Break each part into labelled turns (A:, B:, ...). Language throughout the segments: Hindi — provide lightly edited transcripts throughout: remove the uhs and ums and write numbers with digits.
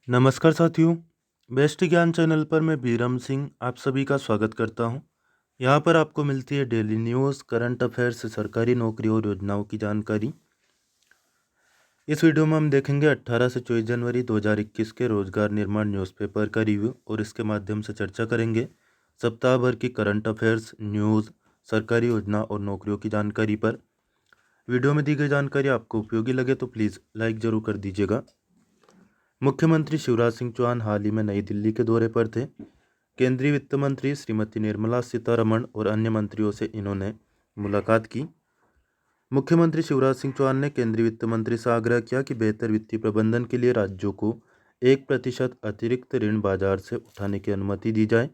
A: नमस्कार साथियों। बेस्ट ज्ञान चैनल पर मैं बीरम सिंह आप सभी का स्वागत करता हूं। यहां पर आपको मिलती है डेली न्यूज़, करंट अफेयर्स, सरकारी नौकरी और योजनाओं की जानकारी। इस वीडियो में हम देखेंगे 18 से 24 जनवरी 2021 के रोजगार निर्माण न्यूज़पेपर का रिव्यू और इसके माध्यम से चर्चा करेंगे सप्ताह भर की करंट अफेयर्स, न्यूज़, सरकारी योजना और नौकरियों की जानकारी पर। वीडियो में दी गई जानकारी आपको उपयोगी लगे तो प्लीज़ लाइक ज़रूर कर दीजिएगा। मुख्यमंत्री शिवराज सिंह चौहान हाल ही में नई दिल्ली के दौरे पर थे। केंद्रीय वित्त मंत्री श्रीमती निर्मला सीतारमण और अन्य मंत्रियों से इन्होंने मुलाकात की। मुख्यमंत्री शिवराज सिंह चौहान ने केंद्रीय वित्त मंत्री से आग्रह किया कि बेहतर वित्तीय प्रबंधन के लिए राज्यों को 1% अतिरिक्त ऋण बाजार से उठाने की अनुमति दी जाए,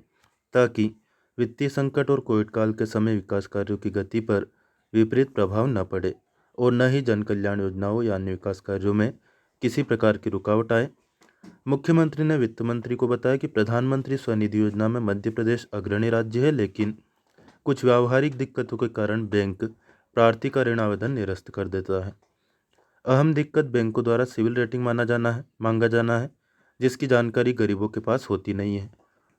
A: ताकि वित्तीय संकट और कोविड काल के समय विकास कार्यों की गति पर विपरीत प्रभाव न पड़े और न ही जन कल्याण योजनाओं या अन्य विकास कार्यों में किसी प्रकार की रुकावट आए। मुख्यमंत्री ने वित्त मंत्री को बताया कि प्रधानमंत्री स्वनिधि योजना में मध्य प्रदेश अग्रणी राज्य है, लेकिन कुछ व्यावहारिक दिक्कतों के कारण बैंक प्रार्थी का ऋण आवेदन निरस्त कर देता है। अहम दिक्कत बैंकों द्वारा सिविल रेटिंग मांगा जाना है, जिसकी जानकारी गरीबों के पास होती नहीं है।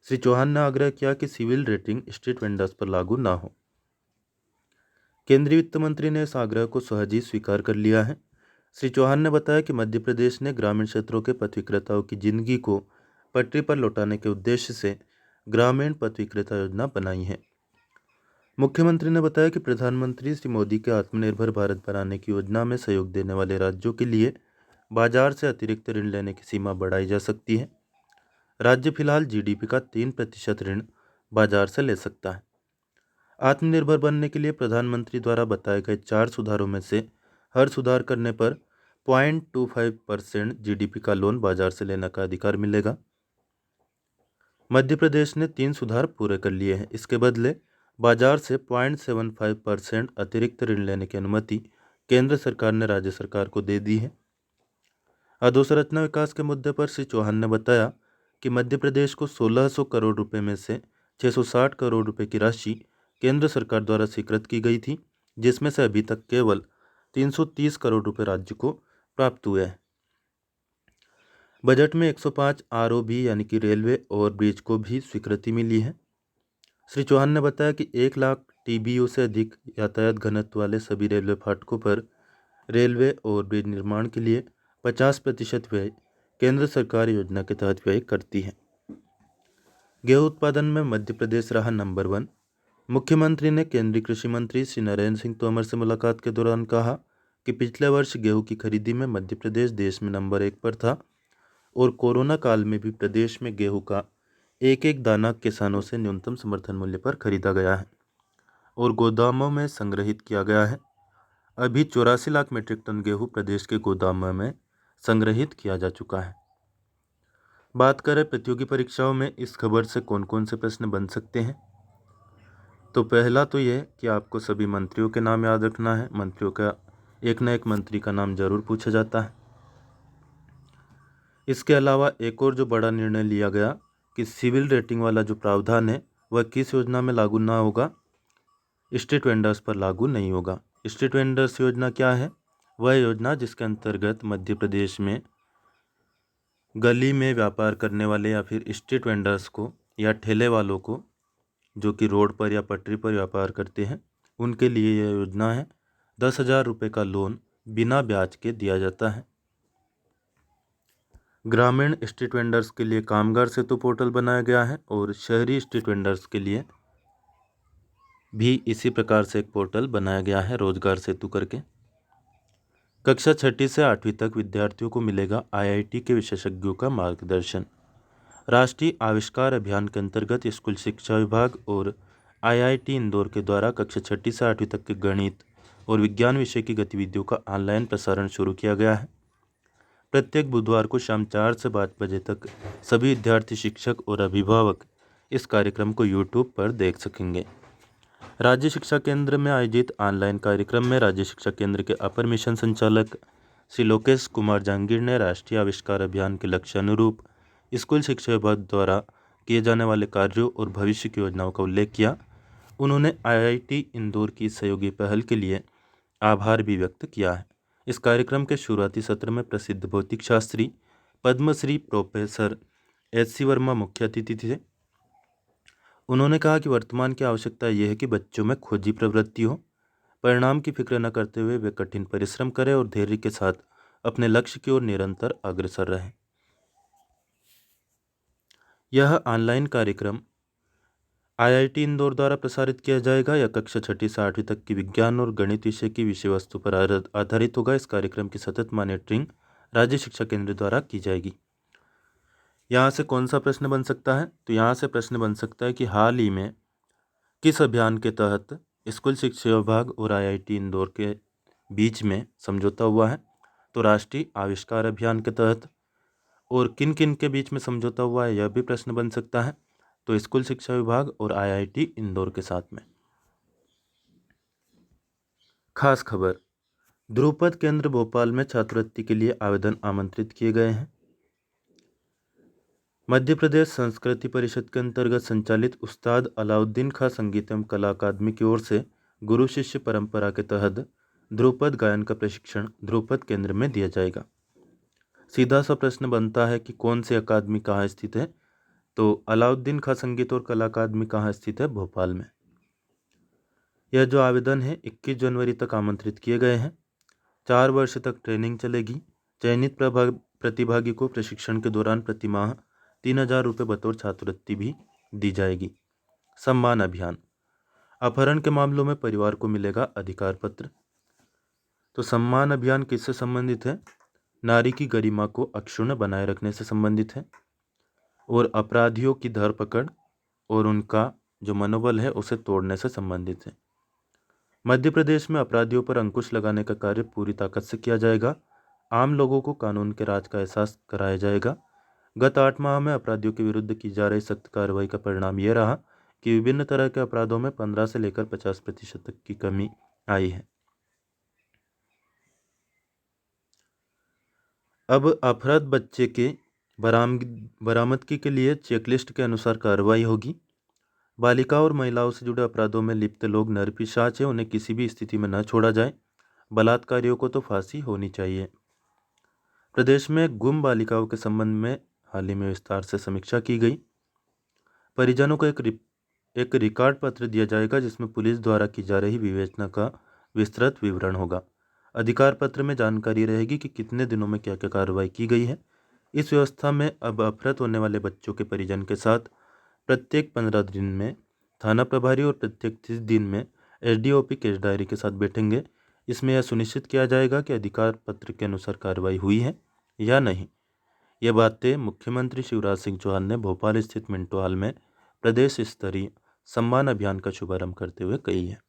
A: श्री चौहान ने आग्रह किया कि सिविल रेटिंग स्ट्रीट वेंडर्स पर लागू न हो। केंद्रीय वित्त मंत्री ने इस आग्रह को सहज ही स्वीकार कर लिया है। श्री चौहान ने बताया कि मध्य प्रदेश ने ग्रामीण क्षेत्रों के पथ विक्रेताओं की जिंदगी को पटरी पर लौटाने के उद्देश्य से ग्रामीण पथ विक्रेता योजना बनाई है। मुख्यमंत्री ने बताया कि प्रधानमंत्री श्री मोदी के आत्मनिर्भर भारत बनाने की योजना में सहयोग देने वाले राज्यों के लिए बाजार से अतिरिक्त ऋण लेने की सीमा बढ़ाई जा सकती है। राज्य फिलहाल जीडीपी का 3% ऋण बाजार से ले सकता है। आत्मनिर्भर बनने के लिए प्रधानमंत्री द्वारा बताए गए 4 सुधारों में से हर सुधार करने पर 0.25% जीडीपी का लोन बाजार से लेने का अधिकार मिलेगा। मध्य प्रदेश ने 3 सुधार पूरे कर लिए हैं। इसके बदले बाजार से 0.75% अतिरिक्त ऋण लेने की अनुमति केंद्र सरकार ने राज्य सरकार को दे दी है। अधोसंरचना विकास के मुद्दे पर श्री चौहान ने बताया कि मध्य प्रदेश को 1600 करोड़ रुपए में से 660 करोड़ रुपए की राशि केंद्र सरकार द्वारा स्वीकृत की गई थी, जिसमें से अभी तक केवल 330 करोड़ रुपए राज्य को प्राप्त हुए हैं। बजट में 105 आरओबी यानी कि रेलवे और ब्रिज को भी स्वीकृति मिली है। श्री चौहान ने बताया कि 1 लाख टीबीयू से अधिक यातायात घनत्व वाले सभी रेलवे फाटकों पर रेलवे और ब्रिज निर्माण के लिए 50% व्यय केंद्र सरकार योजना के तहत व्यय करती है। गेहूं उत्पादन में मध्य प्रदेश रहा नंबर 1। मुख्यमंत्री ने केंद्रीय कृषि मंत्री श्री नरेंद्र सिंह तोमर से मुलाकात के दौरान कहा कि पिछले वर्ष गेहूं की खरीदी में मध्य प्रदेश देश में नंबर 1 पर था और कोरोना काल में भी प्रदेश में गेहूं का एक एक दाना किसानों से न्यूनतम समर्थन मूल्य पर खरीदा गया है और गोदामों में संग्रहित किया गया है। अभी 84 लाख मीट्रिक टन गेहूं प्रदेश के गोदामों में संग्रहित किया जा चुका है। बात करें प्रतियोगी परीक्षाओं में इस खबर से कौन कौन से प्रश्न बन सकते हैं, तो पहला तो यह कि आपको सभी मंत्रियों के नाम याद रखना है। मंत्रियों का एक न एक मंत्री का नाम जरूर पूछा जाता है। इसके अलावा एक और जो बड़ा निर्णय लिया गया कि सिविल रेटिंग वाला जो प्रावधान है वह किस योजना में लागू ना होगा, स्ट्रीट वेंडर्स पर लागू नहीं होगा। स्ट्रीट वेंडर्स योजना क्या है? वह योजना जिसके अंतर्गत मध्य प्रदेश में गली में व्यापार करने वाले या फिर स्ट्रीट वेंडर्स को या ठेले वालों को जो कि रोड पर या पटरी पर व्यापार करते हैं, उनके लिए यह योजना है। 10,000 रुपये का लोन बिना ब्याज के दिया जाता है। ग्रामीण स्ट्रीट वेंडर्स के लिए कामगार सेतु पोर्टल बनाया गया है और शहरी स्ट्रीट वेंडर्स के लिए भी इसी प्रकार से एक पोर्टल बनाया गया है, रोजगार सेतु करके। कक्षा 6 से 8वीं तक विद्यार्थियों को मिलेगा आईआईटी के विशेषज्ञों का मार्गदर्शन। राष्ट्रीय आविष्कार अभियान के अंतर्गत स्कूल शिक्षा विभाग और आईआईटी इंदौर के द्वारा कक्षा 6 से 8वीं तक के गणित और विज्ञान विषय की गतिविधियों का ऑनलाइन प्रसारण शुरू किया गया है। प्रत्येक बुधवार को शाम 4 से 5 बजे तक सभी विद्यार्थी, शिक्षक और अभिभावक इस कार्यक्रम को यूट्यूब पर देख सकेंगे। राज्य शिक्षा केंद्र में आयोजित ऑनलाइन कार्यक्रम में राज्य शिक्षा केंद्र के अपर मिशन संचालक श्री लोकेश कुमार जहांगीर ने राष्ट्रीय आविष्कार अभियान के लक्ष्य अनुरूप स्कूल शिक्षा विभाग द्वारा किए जाने वाले कार्यों और भविष्य की योजनाओं का उल्लेख किया। उन्होंने आईआईटी इंदौर की सहयोगी पहल के लिए आभार भी व्यक्त किया है। इस कार्यक्रम के शुरुआती सत्र में प्रसिद्ध भौतिक शास्त्री पद्मश्री प्रोफेसर HC वर्मा मुख्य अतिथि थे। उन्होंने कहा कि वर्तमान की आवश्यकता यह है कि बच्चों में खोजी प्रवृत्ति हो, परिणाम की फिक्र न करते हुए वे कठिन परिश्रम करें और धैर्य के साथ अपने लक्ष्य की ओर निरंतर अग्रसर रहें। यह ऑनलाइन कार्यक्रम IIT इंदौर द्वारा प्रसारित किया जाएगा। यह कक्षा 6ठी से 8वीं तक की विज्ञान और गणित विषय की विषय वस्तु पर आधारित होगा। इस कार्यक्रम की सतत मॉनिटरिंग राज्य शिक्षा केंद्र द्वारा की जाएगी। यहाँ से कौन सा प्रश्न बन सकता है? तो यहाँ से प्रश्न बन सकता है कि हाल ही में किस अभियान के तहत स्कूल शिक्षा विभाग और IIT इंदौर के बीच में समझौता हुआ है? तो राष्ट्रीय आविष्कार अभियान के तहत। और किन किन के बीच में समझौता हुआ है, यह भी प्रश्न बन सकता है। तो स्कूल शिक्षा विभाग और IIT इंदौर के साथ में। खास खबर, ध्रुपद केंद्र भोपाल में छात्रवृत्ति के लिए आवेदन आमंत्रित किए गए हैं। मध्य प्रदेश संस्कृति परिषद के अंतर्गत संचालित उस्ताद अलाउद्दीन खां संगीत एवं कला अकादमी की ओर से गुरु शिष्य परंपरा के तहत ध्रुपद गायन का प्रशिक्षण ध्रुपद केंद्र में दिया जाएगा। सीधा सा प्रश्न बनता है कि कौन सी अकादमी कहाँ स्थित है? तो अलाउद्दीन खां संगीत और कला अकादमी कहाँ स्थित है? भोपाल में। यह जो आवेदन है 21 जनवरी तक आमंत्रित किए गए हैं। 4 वर्ष तक ट्रेनिंग चलेगी। चयनित प्रतिभागी को प्रशिक्षण के दौरान प्रतिमाह 3,000 रुपये बतौर छात्रवृत्ति भी दी जाएगी। सम्मान अभियान, अपहरण के मामलों में परिवार को मिलेगा अधिकार पत्र। तो सम्मान अभियान किससे संबंधित है? नारी की गरिमा को अक्षुण्ण बनाए रखने से संबंधित है और अपराधियों की धरपकड़ और उनका जो मनोबल है उसे तोड़ने से संबंधित है। मध्य प्रदेश में अपराधियों पर अंकुश लगाने का कार्य पूरी ताकत से किया जाएगा। आम लोगों को कानून के राज का एहसास कराया जाएगा। गत 8 माह में अपराधियों के विरुद्ध की जा रही सख्त कार्रवाई का परिणाम यह रहा कि विभिन्न तरह के अपराधों में 15 से लेकर 50% तक की कमी आई है। अब अपहृत बच्चे के बरामदगी के लिए चेकलिस्ट के अनुसार कार्रवाई होगी। बालिकाओं और महिलाओं से जुड़े अपराधों में लिप्त लोग नरपिशाच है, उन्हें किसी भी स्थिति में न छोड़ा जाए। बलात्कारियों को तो फांसी होनी चाहिए। प्रदेश में गुम बालिकाओं के संबंध में हाल ही में विस्तार से समीक्षा की गई। परिजनों को एक रिकॉर्ड पत्र दिया जाएगा जिसमें पुलिस द्वारा की जा रही विवेचना का विस्तृत विवरण होगा। अधिकार पत्र में जानकारी रहेगी कि कितने दिनों में क्या क्या कार्रवाई की गई है। इस व्यवस्था में अब अपहृत होने वाले बच्चों के परिजन के साथ प्रत्येक 15 दिन में थाना प्रभारी और प्रत्येक 30 दिन में SDOP केस डायरी के साथ बैठेंगे। इसमें यह सुनिश्चित किया जाएगा कि अधिकार पत्र के अनुसार कार्रवाई हुई है या नहीं। ये बातें मुख्यमंत्री शिवराज सिंह चौहान ने भोपाल स्थित मिंटो हॉल में प्रदेश स्तरीय सम्मान अभियान का शुभारंभ करते हुए कही है।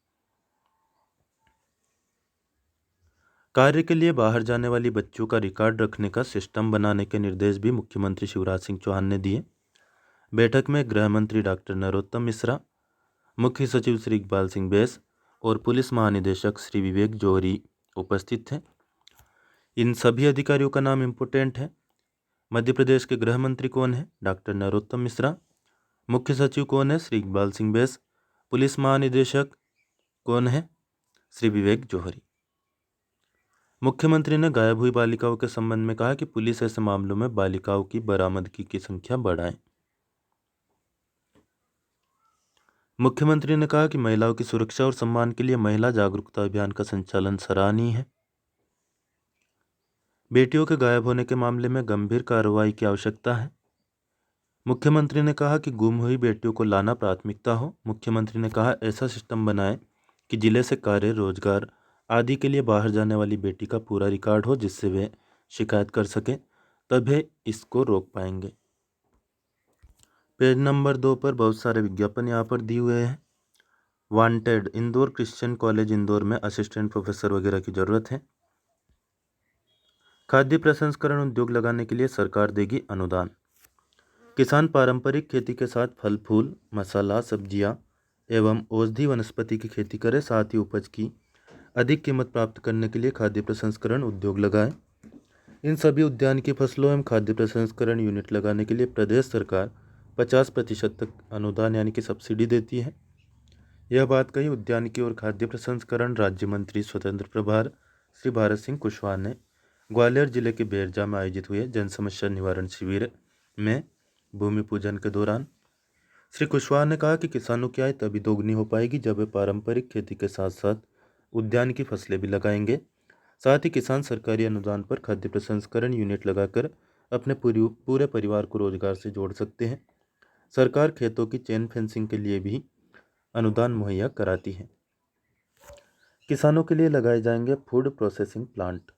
A: कार्य के लिए बाहर जाने वाली बच्चों का रिकॉर्ड रखने का सिस्टम बनाने के निर्देश भी मुख्यमंत्री शिवराज सिंह चौहान ने दिए। बैठक में गृह मंत्री डॉक्टर नरोत्तम मिश्रा, मुख्य सचिव श्री इकबाल सिंह बैस और पुलिस महानिदेशक श्री विवेक जौहरी उपस्थित थे। इन सभी अधिकारियों का नाम इम्पोर्टेंट है। मध्य प्रदेश के गृह मंत्री कौन है? डॉक्टर नरोत्तम मिश्रा। मुख्य सचिव कौन है? श्री इकबाल सिंह बैस। पुलिस महानिदेशक कौन है? श्री विवेक जौहरी। मुख्यमंत्री ने गायब हुई बालिकाओं के संबंध में कहा कि पुलिस ऐसे मामलों में बालिकाओं की बरामदगी की संख्या बढ़ाए। मुख्यमंत्री ने कहा कि महिलाओं की सुरक्षा और सम्मान के लिए महिला जागरूकता अभियान का संचालन सराहनीय है। बेटियों के गायब होने के मामले में गंभीर कार्रवाई की आवश्यकता है। मुख्यमंत्री ने कहा कि गुम हुई बेटियों को लाना प्राथमिकता हो। मुख्यमंत्री ने कहा ऐसा सिस्टम बनाएं कि जिले से कार्य, रोजगार आदि के लिए बाहर जाने वाली बेटी का पूरा रिकॉर्ड हो जिससे वे शिकायत कर सकें, तभी इसको रोक पाएंगे। पेज नंबर 2 पर बहुत सारे विज्ञापन यहाँ पर दिए हुए हैं। Wanted, Indore Christian college Indore में असिस्टेंट प्रोफेसर वगैरह की ज़रूरत है। खाद्य प्रसंस्करण उद्योग लगाने के लिए सरकार देगी अनुदान। किसान पारंपरिक खेती के साथ फल फूल, मसाला, सब्जियां एवं औषधि वनस्पति की खेती करें, साथ ही उपज की अधिक कीमत प्राप्त करने के लिए खाद्य प्रसंस्करण उद्योग लगाएं। इन सभी उद्यान की फसलों एवं खाद्य प्रसंस्करण यूनिट लगाने के लिए प्रदेश सरकार 50% तक अनुदान यानी कि सब्सिडी देती है। यह बात कही उद्यानिकी और खाद्य प्रसंस्करण राज्य मंत्री स्वतंत्र प्रभार श्री भारत सिंह कुशवाहा ने ग्वालियर जिले के बेरजा में आयोजित हुए जन समस्या निवारण शिविर में भूमि पूजन के दौरान श्री कुशवाहा ने कहा कि किसानों की आय तभी दोगुनी हो पाएगी जब वे पारंपरिक खेती के साथ साथ उद्यान की फसलें भी लगाएंगे। साथ ही किसान सरकारी अनुदान पर खाद्य प्रसंस्करण यूनिट लगाकर अपने पूरे परिवार को रोजगार से जोड़ सकते हैं। सरकार खेतों की चेन फेंसिंग के लिए भी अनुदान मुहैया कराती है। किसानों के लिए लगाए जाएंगे फूड प्रोसेसिंग प्लांट।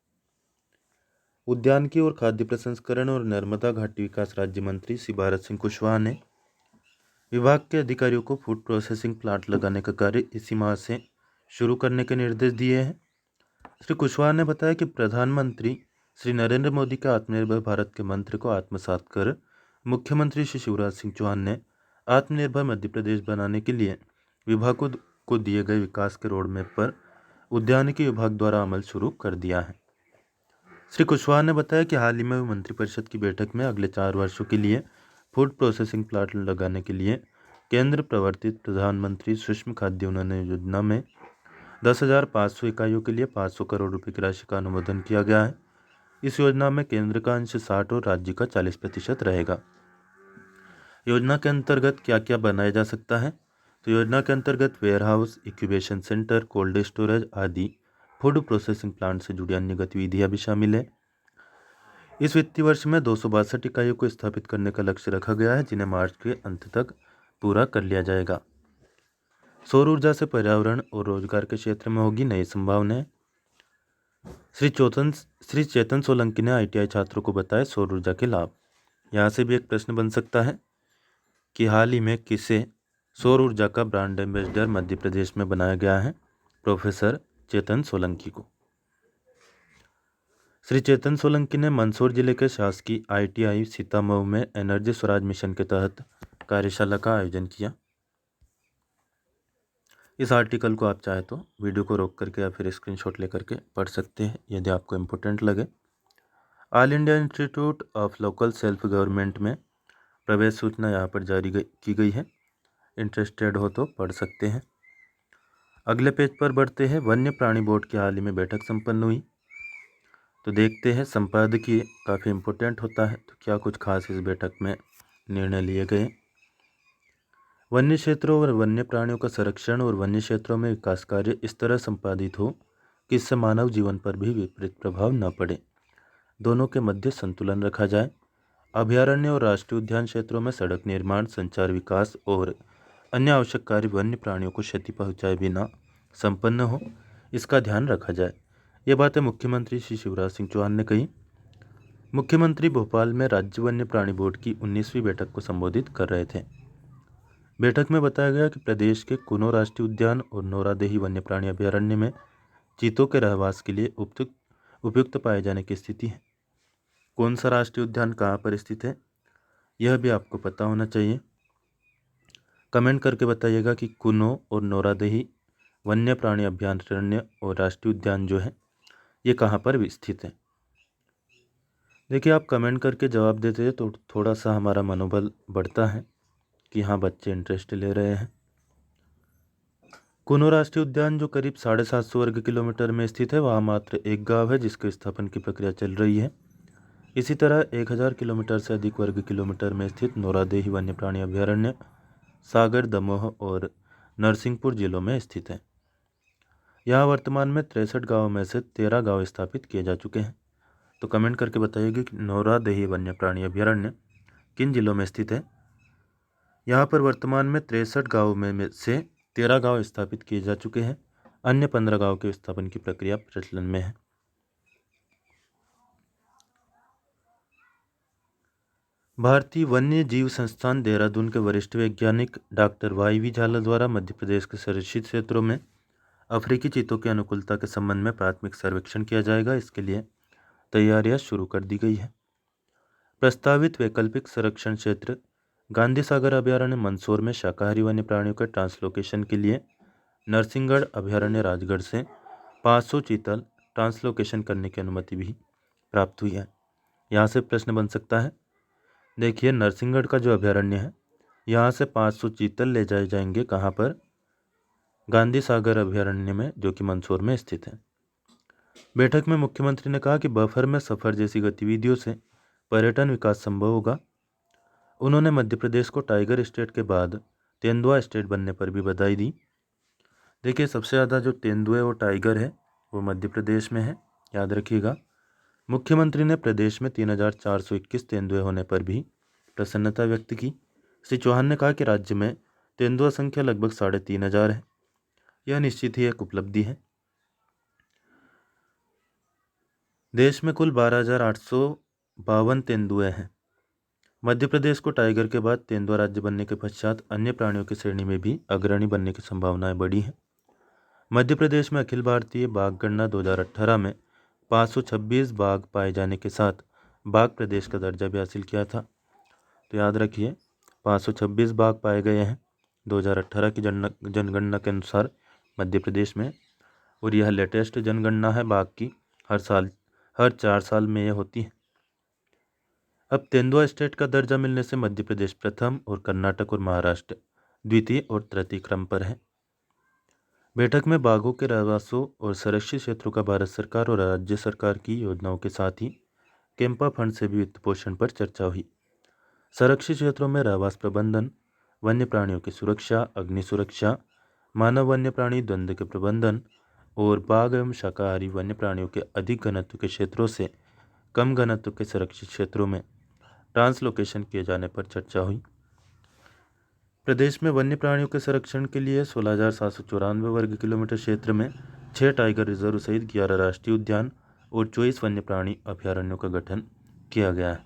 A: उद्यानिकी और खाद्य प्रसंस्करण और नर्मदा घाटी विकास राज्य मंत्री श्री भारत सिंह कुशवाहा ने विभाग के अधिकारियों को फूड प्रोसेसिंग प्लांट लगाने का कार्य इसी माह से शुरू करने के निर्देश दिए हैं। श्री कुशवाहा ने बताया कि प्रधानमंत्री श्री नरेंद्र मोदी के आत्मनिर्भर भारत के मंत्र को आत्मसात कर मुख्यमंत्री श्री शिवराज सिंह चौहान ने आत्मनिर्भर मध्य प्रदेश बनाने के लिए विभाग को दिए गए विकास के रोड मैप पर उद्यानिकी विभाग द्वारा अमल शुरू कर दिया है। श्री कुशवाहा ने बताया कि हाल ही में हुई मंत्रिपरिषद की बैठक में अगले 4 वर्षों के लिए फूड प्रोसेसिंग प्लांट लगाने के लिए केंद्र प्रवर्तित प्रधानमंत्री सूक्ष्म खाद्य उन्नयन योजना में 10,500 इकाइयों के लिए 500 करोड़ रुपए की राशि का अनुमोदन किया गया है। इस योजना में केंद्र का अंश 60 और राज्य का 40% रहेगा। योजना के अंतर्गत क्या क्या बनाया जा सकता है? तो योजना के अंतर्गत warehouse, incubation centre, cold storage आदि फूड प्रोसेसिंग प्लांट से जुड़ी अन्य गतिविधियां भी शामिल है। इस वित्तीय वर्ष में 262 इकाइयों को स्थापित करने का लक्ष्य रखा गया है, जिन्हें मार्च के अंत तक पूरा कर लिया जाएगा। सौर ऊर्जा से पर्यावरण और रोजगार के क्षेत्र में होगी नई संभावनाएं। श्री चेतन सोलंकी ने ITI छात्रों को बताए सौर ऊर्जा के लाभ। यहाँ से भी एक प्रश्न बन सकता है कि हाल ही में किसे सौर ऊर्जा का ब्रांड एम्बेसडर मध्य प्रदेश में बनाया गया है? प्रोफेसर चेतन सोलंकी को। श्री चेतन सोलंकी ने मंदसौर जिले के शासकीय ITI सीतामऊ में एनर्जी स्वराज मिशन के तहत कार्यशाला का आयोजन किया। इस आर्टिकल को आप चाहे तो वीडियो को रोक करके या फिर स्क्रीनशॉट लेकर के पढ़ सकते हैं यदि आपको इम्पोर्टेंट लगे। All India institute of local self government में प्रवेश सूचना यहाँ पर जारी की गई है। इंटरेस्टेड हो तो पढ़ सकते हैं। अगले पेज पर बढ़ते हैं। वन्य प्राणी बोर्ड की हाल ही में बैठक संपन्न हुई, तो देखते हैं। संपादकीय काफ़ी इम्पोर्टेंट होता है, तो क्या कुछ खास इस बैठक में निर्णय लिए गए। वन्य क्षेत्रों और वन्य प्राणियों का संरक्षण और वन्य क्षेत्रों में विकास कार्य इस तरह संपादित हो कि इससे मानव जीवन पर भी विपरीत प्रभाव न पड़े। दोनों के मध्य संतुलन रखा जाए। अभयारण्य और राष्ट्रीय उद्यान क्षेत्रों में सड़क निर्माण, संचार विकास और अन्य आवश्यक कार्य वन्य प्राणियों को क्षति पहुँचाए बिना संपन्न हो, इसका ध्यान रखा जाए। ये बातें मुख्यमंत्री श्री शिवराज सिंह चौहान ने कही। मुख्यमंत्री भोपाल में राज्य वन्य प्राणी बोर्ड की 19वीं बैठक को संबोधित कर रहे थे। बैठक में बताया गया कि प्रदेश के कुनो राष्ट्रीय उद्यान और नौरादेही वन्य प्राणी अभयारण्य में चीतों के रहवास के लिए उपयुक्त पाए जाने की स्थिति है। कौन सा राष्ट्रीय उद्यान कहाँ पर स्थित है, यह भी आपको पता होना चाहिए। कमेंट करके बताइएगा कि कुनो और नौरादेही वन्य प्राणी अभयारण्य और राष्ट्रीय उद्यान जो है ये कहाँ पर स्थित है। देखिए, आप कमेंट करके जवाब देते हैं तो थोड़ा सा हमारा मनोबल बढ़ता है कि हाँ, बच्चे इंटरेस्ट ले रहे हैं। कुनो राष्ट्रीय उद्यान जो करीब 750 वर्ग किलोमीटर में स्थित है, वहाँ मात्र एक गांव है जिसके स्थापन की प्रक्रिया चल रही है। इसी तरह 1000 किलोमीटर से अधिक वर्ग किलोमीटर में स्थित नौरादेही वन्य प्राणी अभयारण्य सागर, दमोह और नरसिंहपुर जिलों में स्थित है। यहाँ वर्तमान में 63 गाँवों में से 13 गाँव स्थापित किए जा चुके हैं। तो कमेंट करके बताइएगा कि नौरादेही वन्य प्राणी अभयारण्य किन जिलों में स्थित है। यहाँ पर वर्तमान में 63 गाँवों में से 13 गाँव स्थापित किए जा चुके हैं। अन्य 15 गाँव के स्थापन की प्रक्रिया प्रचलन में है। भारतीय वन्य जीव संस्थान देहरादून के वरिष्ठ वैज्ञानिक डॉक्टर YV झाला द्वारा मध्य प्रदेश के संरक्षित क्षेत्रों में अफ्रीकी चीतों की अनुकूलता के संबंध में प्राथमिक सर्वेक्षण किया जाएगा। इसके लिए तैयारियां शुरू कर दी गई है। प्रस्तावित वैकल्पिक संरक्षण क्षेत्र गांधी सागर अभयारण्य मंदसौर में शाकाहारी वन्य प्राणियों के ट्रांसलोकेशन के लिए नरसिंहगढ़ अभयारण्य राजगढ़ से 500 चीतल ट्रांसलोकेशन करने की अनुमति भी प्राप्त हुई है। यहाँ से प्रश्न बन सकता है। देखिए, नरसिंहगढ़ का जो अभयारण्य है, यहाँ से 500 चीतल ले जाए जाएंगे। कहाँ पर? गांधी सागर अभयारण्य में, जो कि मंदसौर में स्थित है। बैठक में मुख्यमंत्री ने कहा कि बफर में सफर जैसी गतिविधियों से पर्यटन विकास संभव होगा। उन्होंने मध्य प्रदेश को टाइगर स्टेट के बाद तेंदुआ स्टेट बनने पर भी बधाई दी। देखिए, सबसे ज़्यादा जो तेंदुए और टाइगर है वो मध्य प्रदेश में है, याद रखिएगा। मुख्यमंत्री ने प्रदेश में 3,421 तेंदुए होने पर भी प्रसन्नता व्यक्त की। श्री चौहान ने कहा कि राज्य में तेंदुआ संख्या लगभग 3,500 है। यह निश्चित ही एक उपलब्धि है। देश में कुल 12,852 तेंदुए हैं। मध्य प्रदेश को टाइगर के बाद तेंदुआ राज्य बनने के पश्चात अन्य प्राणियों की श्रेणी में भी अग्रणी बनने की संभावनाएं बढ़ी हैं। मध्य प्रदेश में अखिल भारतीय बाघ गणना 2018 में 526 बाघ पाए जाने के साथ बाघ प्रदेश का दर्जा भी हासिल किया था। तो याद रखिए, 526 बाघ पाए गए हैं 2018 की जनगणना के अनुसार मध्य प्रदेश में, और यह लेटेस्ट जनगणना है बाघ की। हर 4 साल में यह होती है। अब तेंदुआ स्टेट का दर्जा मिलने से मध्य प्रदेश प्रथम और कर्नाटक और महाराष्ट्र द्वितीय और तृतीय क्रम पर है। बैठक में बाघों के रहवासों और संरक्षित क्षेत्रों का भारत सरकार और राज्य सरकार की योजनाओं के साथ ही कैंपा फंड से भी वित्त पोषण पर चर्चा हुई। संरक्षित क्षेत्रों में रहवास प्रबंधन, वन्य प्राणियों की सुरक्षा, अग्नि सुरक्षा, मानव वन्य प्राणी द्वंद्व के प्रबंधन और बाघ एवं शाकाहारी वन्य प्राणियों के अधिक घनत्व के क्षेत्रों से कम घनत्व के संरक्षित क्षेत्रों में ट्रांसलोकेशन किए जाने पर चर्चा हुई। प्रदेश में वन्य प्राणियों के संरक्षण के लिए 16,794 वर्ग किलोमीटर क्षेत्र में 6 टाइगर रिजर्व सहित 11 राष्ट्रीय उद्यान और 24 वन्य प्राणी अभयारण्यों का गठन किया गया है।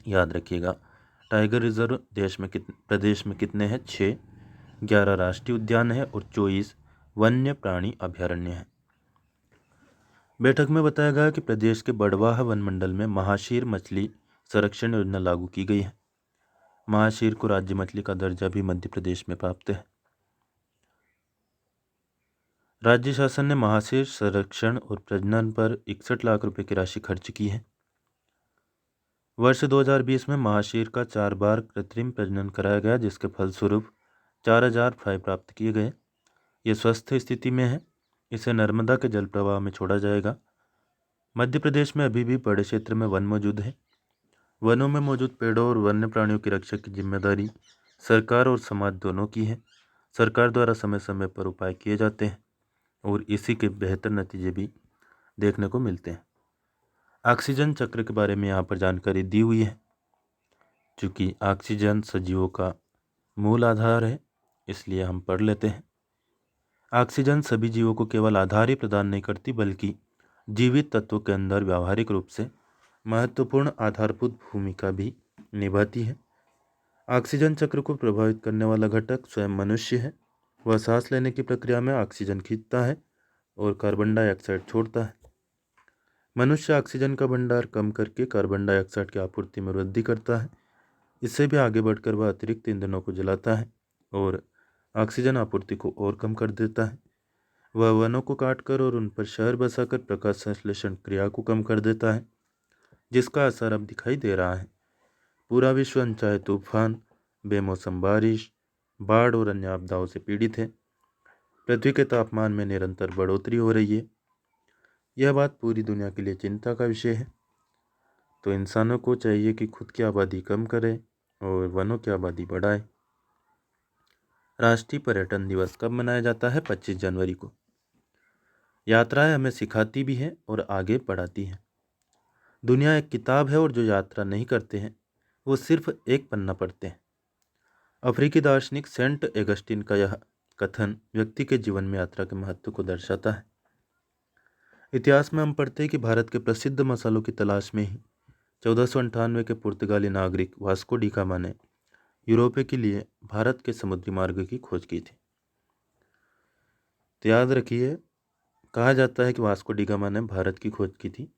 A: याद रखिएगा, टाइगर रिजर्व प्रदेश में कितने हैं? 6, 11 राष्ट्रीय उद्यान है और 24 वन्य प्राणी अभयारण्य हैं। बैठक में बताया गया कि प्रदेश के बड़वाह वन मंडल में महाशीर मछली संरक्षण योजना लागू की गई है। महाशीर को राज्य मछली का दर्जा भी मध्य प्रदेश में प्राप्त है। राज्य शासन ने महाशीर संरक्षण और प्रजनन पर 61 लाख रुपए की राशि खर्च की है। वर्ष 2020 में महाशीर का 4 बार कृत्रिम प्रजनन कराया गया, जिसके फलस्वरूप 4,000 फ्राई प्राप्त किए गए। ये स्वस्थ स्थिति में है। इसे नर्मदा के जल प्रवाह में छोड़ा जाएगा। मध्य प्रदेश में अभी भी बड़े क्षेत्र में वन मौजूद है। वनों में मौजूद पेड़ों और वन्य प्राणियों की रक्षा की जिम्मेदारी सरकार और समाज दोनों की है। सरकार द्वारा समय समय पर उपाय किए जाते हैं और इसी के बेहतर नतीजे भी देखने को मिलते हैं। ऑक्सीजन चक्र के बारे में यहाँ पर जानकारी दी हुई है। चूँकि ऑक्सीजन सजीवों का मूल आधार है, इसलिए हम पढ़ लेते हैं। ऑक्सीजन सभी जीवों को केवल आधार ही प्रदान नहीं करती, बल्कि जीवित तत्वों के अंदर व्यावहारिक रूप से महत्वपूर्ण आधारभूत भूमिका भी निभाती है। ऑक्सीजन चक्र को प्रभावित करने वाला घटक स्वयं मनुष्य है। वह सांस लेने की प्रक्रिया में ऑक्सीजन खींचता है और कार्बन डाइऑक्साइड छोड़ता है। मनुष्य ऑक्सीजन का भंडार कम करके कार्बन डाइऑक्साइड की आपूर्ति में वृद्धि करता है। इससे भी आगे बढ़कर वह अतिरिक्त ईंधनों को जलाता है और ऑक्सीजन आपूर्ति को और कम कर देता है। वह वनों को काटकर और उन पर शहर बसाकर प्रकाश संश्लेषण क्रिया को कम कर देता है, जिसका असर अब दिखाई दे रहा है। पूरा विश्व अनचाहे तूफान, बेमौसम बारिश, बाढ़ और अन्य आपदाओं से पीड़ित है। पृथ्वी के तापमान में निरंतर बढ़ोतरी हो रही है। यह बात पूरी दुनिया के लिए चिंता का विषय है। तो इंसानों को चाहिए कि खुद की आबादी कम करें और वनों की आबादी बढ़ाए। राष्ट्रीय पर्यटन दिवस कब मनाया जाता है? 25 जनवरी को। यात्राएं हमें सिखाती भी हैं और आगे बढ़ाती हैं। दुनिया एक किताब है और जो यात्रा नहीं करते हैं वो सिर्फ एक पन्ना पढ़ते हैं। अफ्रीकी दार्शनिक सेंट एगस्टिन का यह कथन व्यक्ति के जीवन में यात्रा के महत्व को दर्शाता है। इतिहास में हम पढ़ते हैं कि भारत के प्रसिद्ध मसालों की तलाश में ही 1498 के पुर्तगाली नागरिक वास्को डी गामा ने यूरोप के लिए भारत के समुद्री मार्ग की खोज की थी। तो याद रखिए, कहा जाता है कि वास्को डी गामा ने भारत की खोज की थी,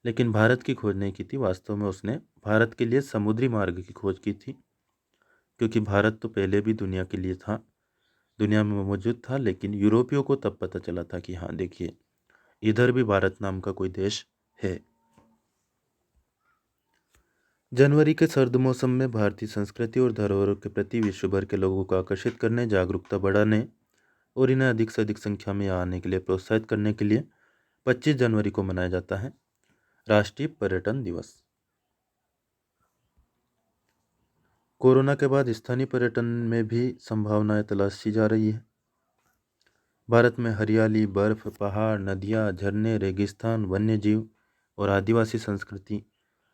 A: लेकिन भारत की खोज नहीं की थी। वास्तव में उसने भारत के लिए समुद्री मार्ग की खोज की थी, क्योंकि भारत तो पहले भी दुनिया के लिए था, दुनिया में मौजूद था। लेकिन यूरोपियों को तब पता चला था कि हाँ देखिए, इधर भी भारत नाम का कोई देश है। जनवरी के सर्द मौसम में भारतीय संस्कृति और धरोहरों के प्रति विश्व भर के लोगों को आकर्षित करने, जागरूकता बढ़ाने और इन्हें अधिक से अधिक संख्या में यहाँ आने के लिए प्रोत्साहित करने के लिए 25 जनवरी को मनाया जाता है राष्ट्रीय पर्यटन दिवस। कोरोना के बाद स्थानीय पर्यटन में भी संभावनाएं तलाशी जा रही है। भारत में हरियाली, बर्फ, पहाड़, नदियाँ, झरने, रेगिस्तान, वन्य जीव और आदिवासी संस्कृति,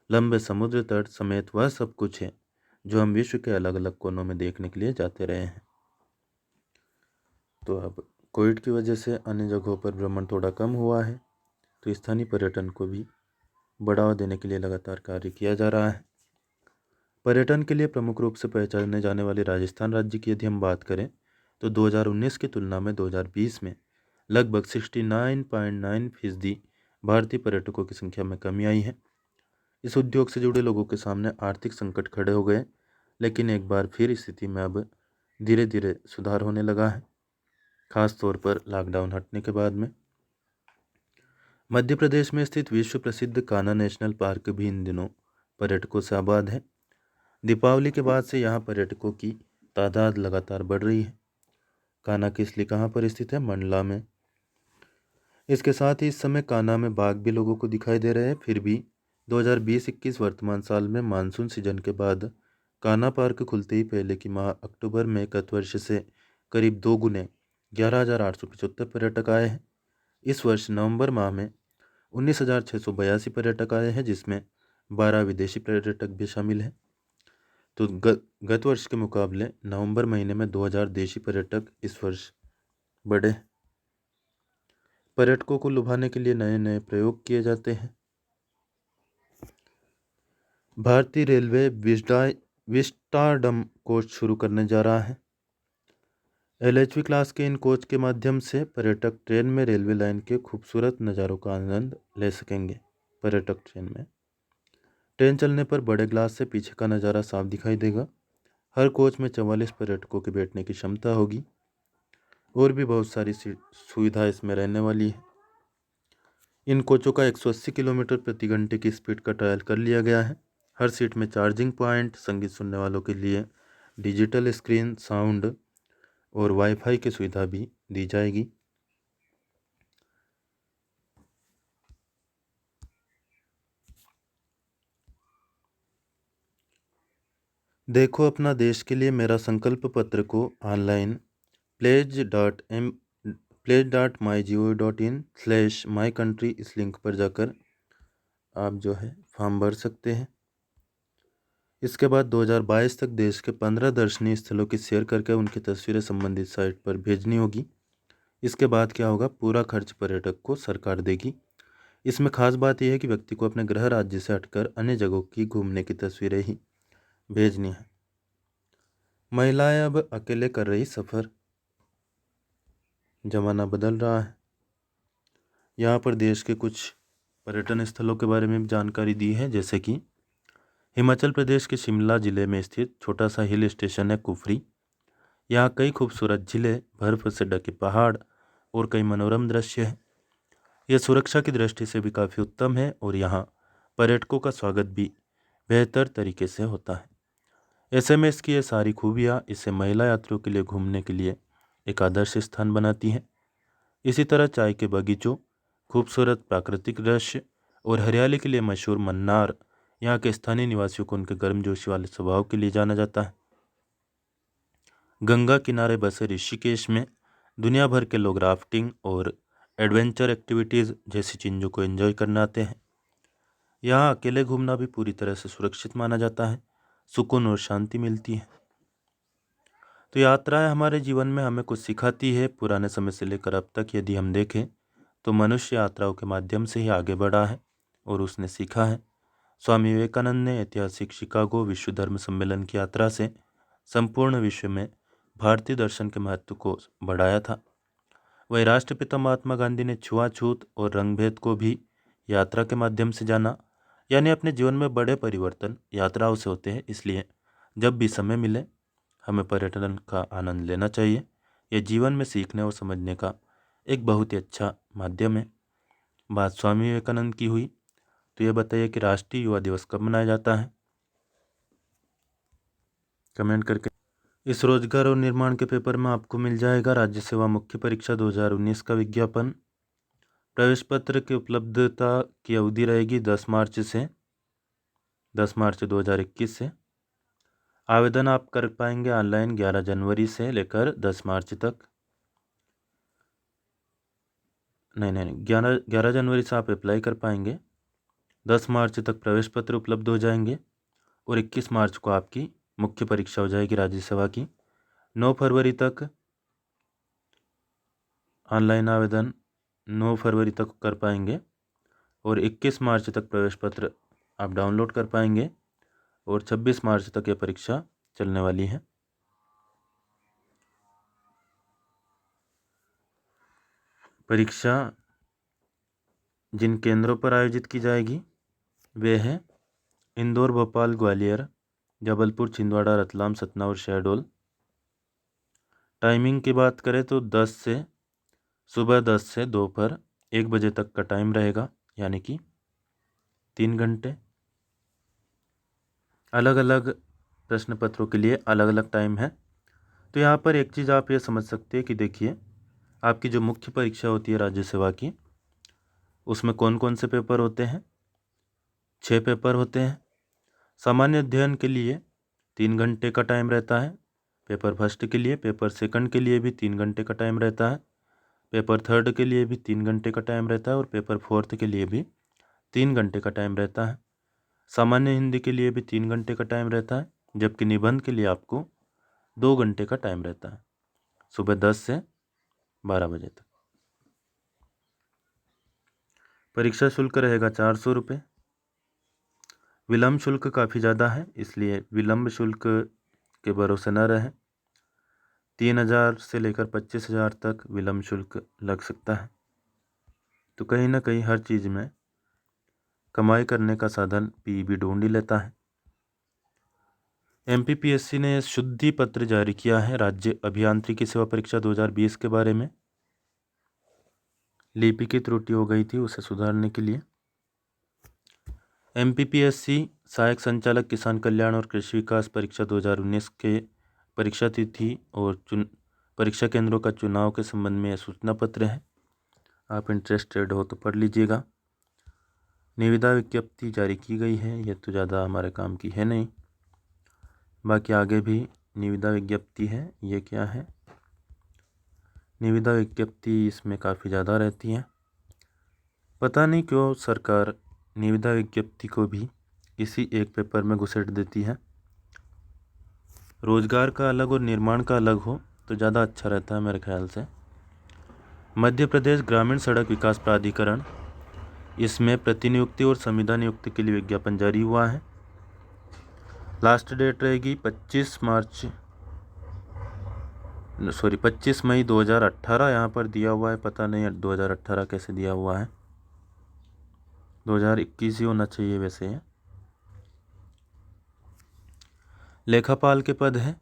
A: लंबे समुद्र तट समेत वह सब कुछ है जो हम विश्व के अलग अलग कोनों में देखने के लिए जाते रहे हैं। तो अब कोविड की वजह से अन्य जगहों पर भ्रमण थोड़ा कम हुआ है, तो स्थानीय पर्यटन को भी बढ़ावा देने के लिए लगातार कार्य किया जा रहा है। पर्यटन के लिए प्रमुख रूप से पहचाने जाने वाले राजस्थान राज्य की यदि हम बात करें तो 2019 की तुलना में 2020 में लगभग 69.9% भारतीय पर्यटकों की संख्या में कमी आई है। इस उद्योग से जुड़े लोगों के सामने आर्थिक संकट खड़े हो गए, लेकिन एक बार फिर स्थिति में अब धीरे धीरे सुधार होने लगा है, खास तौर पर लॉकडाउन हटने के बाद में। मध्य प्रदेश में स्थित विश्व प्रसिद्ध कान्हा नेशनल पार्क भी इन दिनों पर्यटकों से आबाद है। दीपावली के बाद से यहाँ पर्यटकों की तादाद लगातार बढ़ रही है। कान्हा किसली कहाँ पर स्थित है? मंडला में। इसके साथ ही इस समय कान्हा में बाघ भी लोगों को दिखाई दे रहे हैं। फिर भी 2020-21 वर्तमान साल में मानसून सीजन के बाद कान्हा पार्क खुलते ही पहले की माह अक्टूबर में गत वर्ष से करीब 2 गुने 11,875 पर्यटक आए हैं। इस वर्ष नवंबर माह में 19,682 पर्यटक आए हैं, जिसमें 12 विदेशी पर्यटक भी शामिल हैं। तो गत वर्ष के मुकाबले नवंबर महीने में 2,000 देशी पर्यटक इस वर्ष बढ़े। पर्यटकों को लुभाने के लिए नए नए प्रयोग किए जाते हैं। भारतीय रेलवे विस्टाडम कोच शुरू करने जा रहा है। LHV क्लास के इन कोच के माध्यम से पर्यटक ट्रेन में रेलवे लाइन के खूबसूरत नज़ारों का आनंद ले सकेंगे। पर्यटक ट्रेन चलने पर बड़े ग्लास से पीछे का नज़ारा साफ दिखाई देगा। हर कोच में 44 पर्यटकों के बैठने की क्षमता होगी और भी बहुत सारी सुविधा इसमें रहने वाली है। इन कोचों का 180 किलोमीटर प्रति घंटे की स्पीड का ट्रायल कर लिया गया है। हर सीट में चार्जिंग पॉइंट, संगीत सुनने वालों के लिए डिजिटल स्क्रीन, साउंड और वाईफाई की सुविधा भी दी जाएगी। देखो अपना देश के लिए मेरा संकल्प पत्र को ऑनलाइन pledge.mygov.in/mycountry इस लिंक पर जाकर आप जो है फॉर्म भर सकते हैं। इसके बाद 2022 तक देश के 15 दर्शनीय स्थलों की शेयर करके उनकी तस्वीरें संबंधित साइट पर भेजनी होगी। इसके बाद क्या होगा, पूरा खर्च पर्यटक को सरकार देगी। इसमें खास बात यह है कि व्यक्ति को अपने गृह राज्य से हटकर अन्य जगहों की घूमने की तस्वीरें ही भेजनी है। महिलाएं अब अकेले कर रही सफ़र, जमाना बदल रहा है। यहाँ पर देश के कुछ पर्यटन स्थलों के बारे में भी जानकारी दी है, जैसे कि हिमाचल प्रदेश के शिमला जिले में स्थित छोटा सा हिल स्टेशन है कुफरी। यहाँ कई खूबसूरत झीलें, बर्फ से ढके पहाड़ और कई मनोरम दृश्य हैं। यह सुरक्षा की दृष्टि से भी काफ़ी उत्तम है और यहाँ पर्यटकों का स्वागत भी बेहतर तरीके से होता है। ऐसे में इसकी ये सारी खूबियाँ इसे महिला यात्रियों के लिए घूमने के लिए एक आदर्श स्थान बनाती हैं। इसी तरह चाय के बगीचों, खूबसूरत प्राकृतिक दृश्य और हरियाली के लिए मशहूर मन्नार यहाँ के स्थानीय निवासियों को उनके गर्मजोशी वाले स्वभाव के लिए जाना जाता है। गंगा किनारे बसे ऋषिकेश में दुनिया भर के लोग राफ्टिंग और एडवेंचर एक्टिविटीज़ जैसी चीज़ों को एंजॉय करने आते हैं। यहाँ अकेले घूमना भी पूरी तरह से सुरक्षित माना जाता है, सुकून और शांति मिलती है। तो यात्राएं हमारे जीवन में हमें कुछ सिखाती है। पुराने समय से लेकर अब तक यदि हम देखें तो मनुष्य यात्राओं के माध्यम से ही आगे बढ़ा है और उसने सीखा है। स्वामी विवेकानंद ने ऐतिहासिक शिकागो विश्व धर्म सम्मेलन की यात्रा से संपूर्ण विश्व में भारतीय दर्शन के महत्व को बढ़ाया था। वही राष्ट्रपिता महात्मा गांधी ने छुआछूत और रंगभेद को भी यात्रा के माध्यम से जाना। यानी अपने जीवन में बड़े परिवर्तन यात्राओं से होते हैं, इसलिए जब भी समय मिले हमें पर्यटन का आनंद लेना चाहिए। यह जीवन में सीखने और समझने का एक बहुत ही अच्छा माध्यम है। बात स्वामी विवेकानंद की हुई, तो ये बताइए कि राष्ट्रीय युवा दिवस कब मनाया जाता है? कमेंट करके। इस रोजगार और निर्माण के पेपर में आपको मिल जाएगा राज्य सेवा मुख्य परीक्षा 2019 का विज्ञापन। प्रवेश पत्र की उपलब्धता की अवधि रहेगी 10 मार्च 2021 से। आवेदन आप कर पाएंगे ऑनलाइन 11 जनवरी से लेकर 10 मार्च तक। नहीं, 11 जनवरी से आप अप्लाई कर पाएंगे। 10 मार्च तक प्रवेश पत्र उपलब्ध हो जाएंगे और 21 मार्च को आपकी मुख्य परीक्षा हो जाएगी राज्य सेवा की। 9 फरवरी तक ऑनलाइन आवेदन 9 फरवरी तक कर पाएंगे और 21 मार्च तक प्रवेश पत्र आप डाउनलोड कर पाएंगे और 26 मार्च तक ये परीक्षा चलने वाली है। परीक्षा जिन केंद्रों पर आयोजित की जाएगी वे हैं इंदौर, भोपाल, ग्वालियर, जबलपुर, छिंदवाड़ा, रतलाम, सतना और शहडोल। टाइमिंग की बात करें तो सुबह 10 से दोपहर 1 बजे तक का टाइम रहेगा, यानी कि 3 घंटे। अलग अलग प्रश्न पत्रों के लिए अलग अलग टाइम है। तो यहाँ पर एक चीज़ आप ये समझ सकते हैं कि देखिए, आपकी जो मुख्य परीक्षा होती है राज्य सेवा की, उसमें कौन कौन से पेपर होते हैं? 6 पेपर होते हैं। सामान्य अध्ययन के लिए 3 घंटे का टाइम रहता है। पेपर फर्स्ट के लिए, पेपर सेकंड के लिए भी 3 घंटे का टाइम रहता है। पेपर थर्ड के लिए भी 3 घंटे का टाइम रहता है और पेपर फोर्थ के लिए भी 3 घंटे का टाइम रहता है। सामान्य हिंदी के लिए भी 3 घंटे का टाइम रहता है, जबकि निबंध के लिए आपको 2 घंटे का टाइम रहता है, सुबह 10 से 12 बजे तक। परीक्षा शुल्क रहेगा 400 रुपये। विलम्ब शुल्क काफ़ी ज़्यादा है, इसलिए विलम्ब शुल्क के भरोसे न रहें। 3,000 से लेकर 25,000 तक विलम्ब शुल्क लग सकता है। तो कहीं ना कहीं हर चीज़ में कमाई करने का साधन पीईबी ढूंढ ही लेता है। एमपीपीएससी ने शुद्धि पत्र जारी किया है राज्य अभियांत्रिकी सेवा परीक्षा 2020 के बारे में। लिपि की त्रुटि हो गई थी, उसे सुधारने के लिए एमपीपीएससी सहायक संचालक किसान कल्याण और कृषि विकास परीक्षा 2019 के परीक्षा तिथि और परीक्षा केंद्रों का चुनाव के संबंध में यह सूचना पत्र है। आप इंटरेस्टेड हो तो पढ़ लीजिएगा। निविदा विज्ञप्ति जारी की गई है, यह तो ज़्यादा हमारे काम की है नहीं। बाकी आगे भी निविदा विज्ञप्ति है। ये क्या है? निविदा विज्ञप्ति इसमें काफ़ी ज़्यादा रहती है। पता नहीं क्यों सरकार निविदा विज्ञप्ति को भी इसी एक पेपर में घुसेड़ देती है। रोजगार का अलग और निर्माण का अलग हो तो ज़्यादा अच्छा रहता है मेरे ख्याल से। मध्य प्रदेश ग्रामीण सड़क विकास प्राधिकरण, इसमें प्रतिनियुक्ति और संविदा नियुक्ति के लिए विज्ञापन जारी हुआ है। लास्ट डेट रहेगी 25 मई 2018 यहाँ पर दिया हुआ है। पता नहीं 2018 कैसे दिया हुआ है, 2021 ही होना चाहिए वैसे। लेखापाल के पद हैं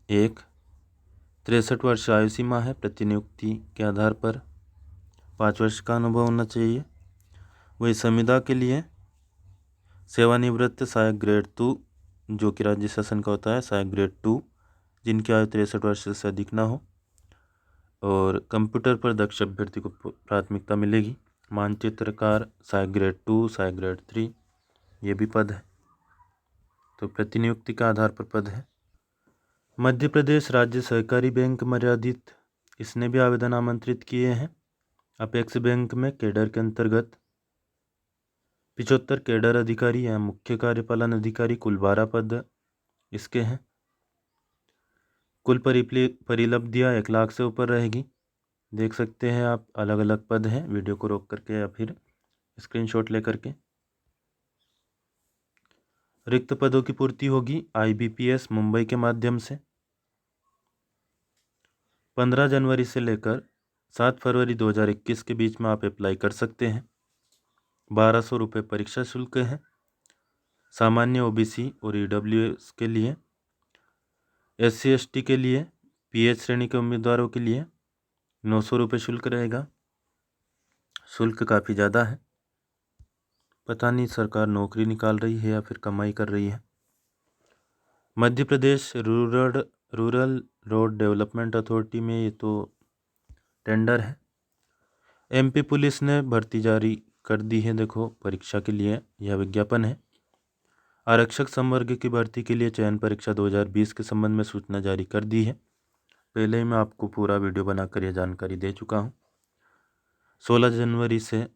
A: 1, 63 वर्ष आयु सीमा है। प्रतिनियुक्ति के आधार पर 5 वर्ष का अनुभव होना चाहिए। वही संविदा के लिए सेवानिवृत्त सहायक ग्रेड 2, जो कि राज्य शासन का होता है, सहायक ग्रेड 2, जिनकी आयु 63 वर्ष से अधिक ना हो। और कंप्यूटर पर दक्ष अभ्यर्थी को प्राथमिकता मिलेगी। मानचित्रकार सहायक ग्रेड 2, सहायक ग्रेड 3, ये भी पद है। तो प्रतिनियुक्ति के आधार पर पद है। मध्य प्रदेश राज्य सहकारी बैंक मर्यादित, इसने भी आवेदन आमंत्रित किए हैं। अपेक्स बैंक में कैडर के अंतर्गत 75 कैडर अधिकारी या मुख्य कार्यपालन अधिकारी, कुल 12 पद इसके हैं। कुल परिलब्धियाँ 1 लाख से ऊपर रहेगी। देख सकते हैं आप, अलग अलग पद हैं, वीडियो को रोक करके या फिर स्क्रीनशॉट लेकर के। रिक्त पदों की पूर्ति होगी आईबीपीएस मुंबई के माध्यम से। 15 जनवरी से लेकर 7 फरवरी 2021 के बीच में आप अप्लाई कर सकते हैं। 1200 रुपये परीक्षा शुल्क है। सामान्य ओबीसी और ईडब्ल्यूएस के लिए, एससी एसटी के लिए, पीएच श्रेणी के उम्मीदवारों के लिए 900 रुपये शुल्क रहेगा। शुल्क काफ़ी ज़्यादा है। पता नहीं सरकार नौकरी निकाल रही है या फिर कमाई कर रही है। Madhya Pradesh rural road development authority में ये तो टेंडर है। एमपी पुलिस ने भर्ती जारी कर दी है, देखो परीक्षा के लिए यह विज्ञापन है। आरक्षक संवर्ग की भर्ती के लिए चयन परीक्षा 2020 के संबंध में सूचना जारी कर दी है। पहले ही मैं आपको पूरा वीडियो बनाकर यह जानकारी दे चुका हूँ। 16 जनवरी से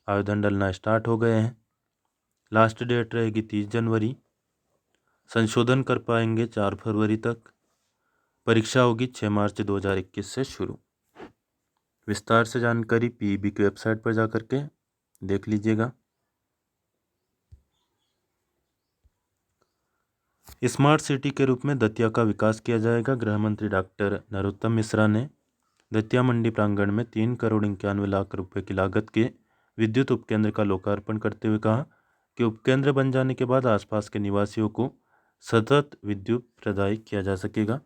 A: आवेदन डलना स्टार्ट हो गए हैं। लास्ट डेट रहेगी 30 जनवरी। संशोधन कर पाएंगे 4 फरवरी तक। परीक्षा होगी 6 मार्च 2021 से शुरू। विस्तार से जानकारी पीईबी की वेबसाइट पर जाकर के देख लीजिएगा। स्मार्ट सिटी के रूप में दतिया का विकास किया जाएगा। गृह मंत्री डॉक्टर नरोत्तम मिश्रा ने दतिया मंडी प्रांगण में 3,91,91,00,000 रुपए की लागत के विद्युत उपकेंद्र का लोकार्पण करते हुए कहा कि उपकेंद्र बन जाने के बाद आसपास के निवासियों को सतत विद्युत प्रदाय किया जा सकेगा।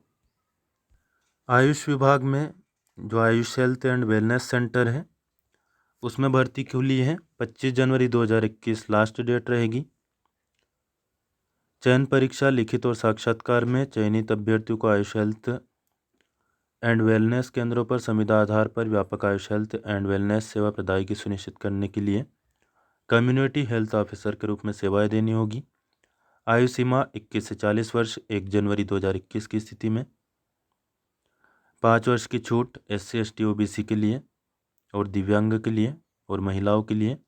A: आयुष विभाग में जो Ayush health and wellness centre है उसमें भर्ती खुली है। 25 जनवरी 2021 लास्ट डेट रहेगी। चयन परीक्षा लिखित और साक्षात्कार में चयनित अभ्यर्थियों को आयुष हेल्थ एंड वेलनेस केंद्रों पर संविदा आधार पर व्यापक आयुष हेल्थ एंड वेलनेस सेवा प्रदाय की सुनिश्चित करने के लिए कम्युनिटी हेल्थ ऑफिसर के रूप में सेवाएं देनी होगी। आयु सीमा 21 से 40 वर्ष 1 जनवरी 2021 की स्थिति में। 5 वर्ष की छूट SC ST OBC के लिए और दिव्यांग के लिए और महिलाओं के लिए।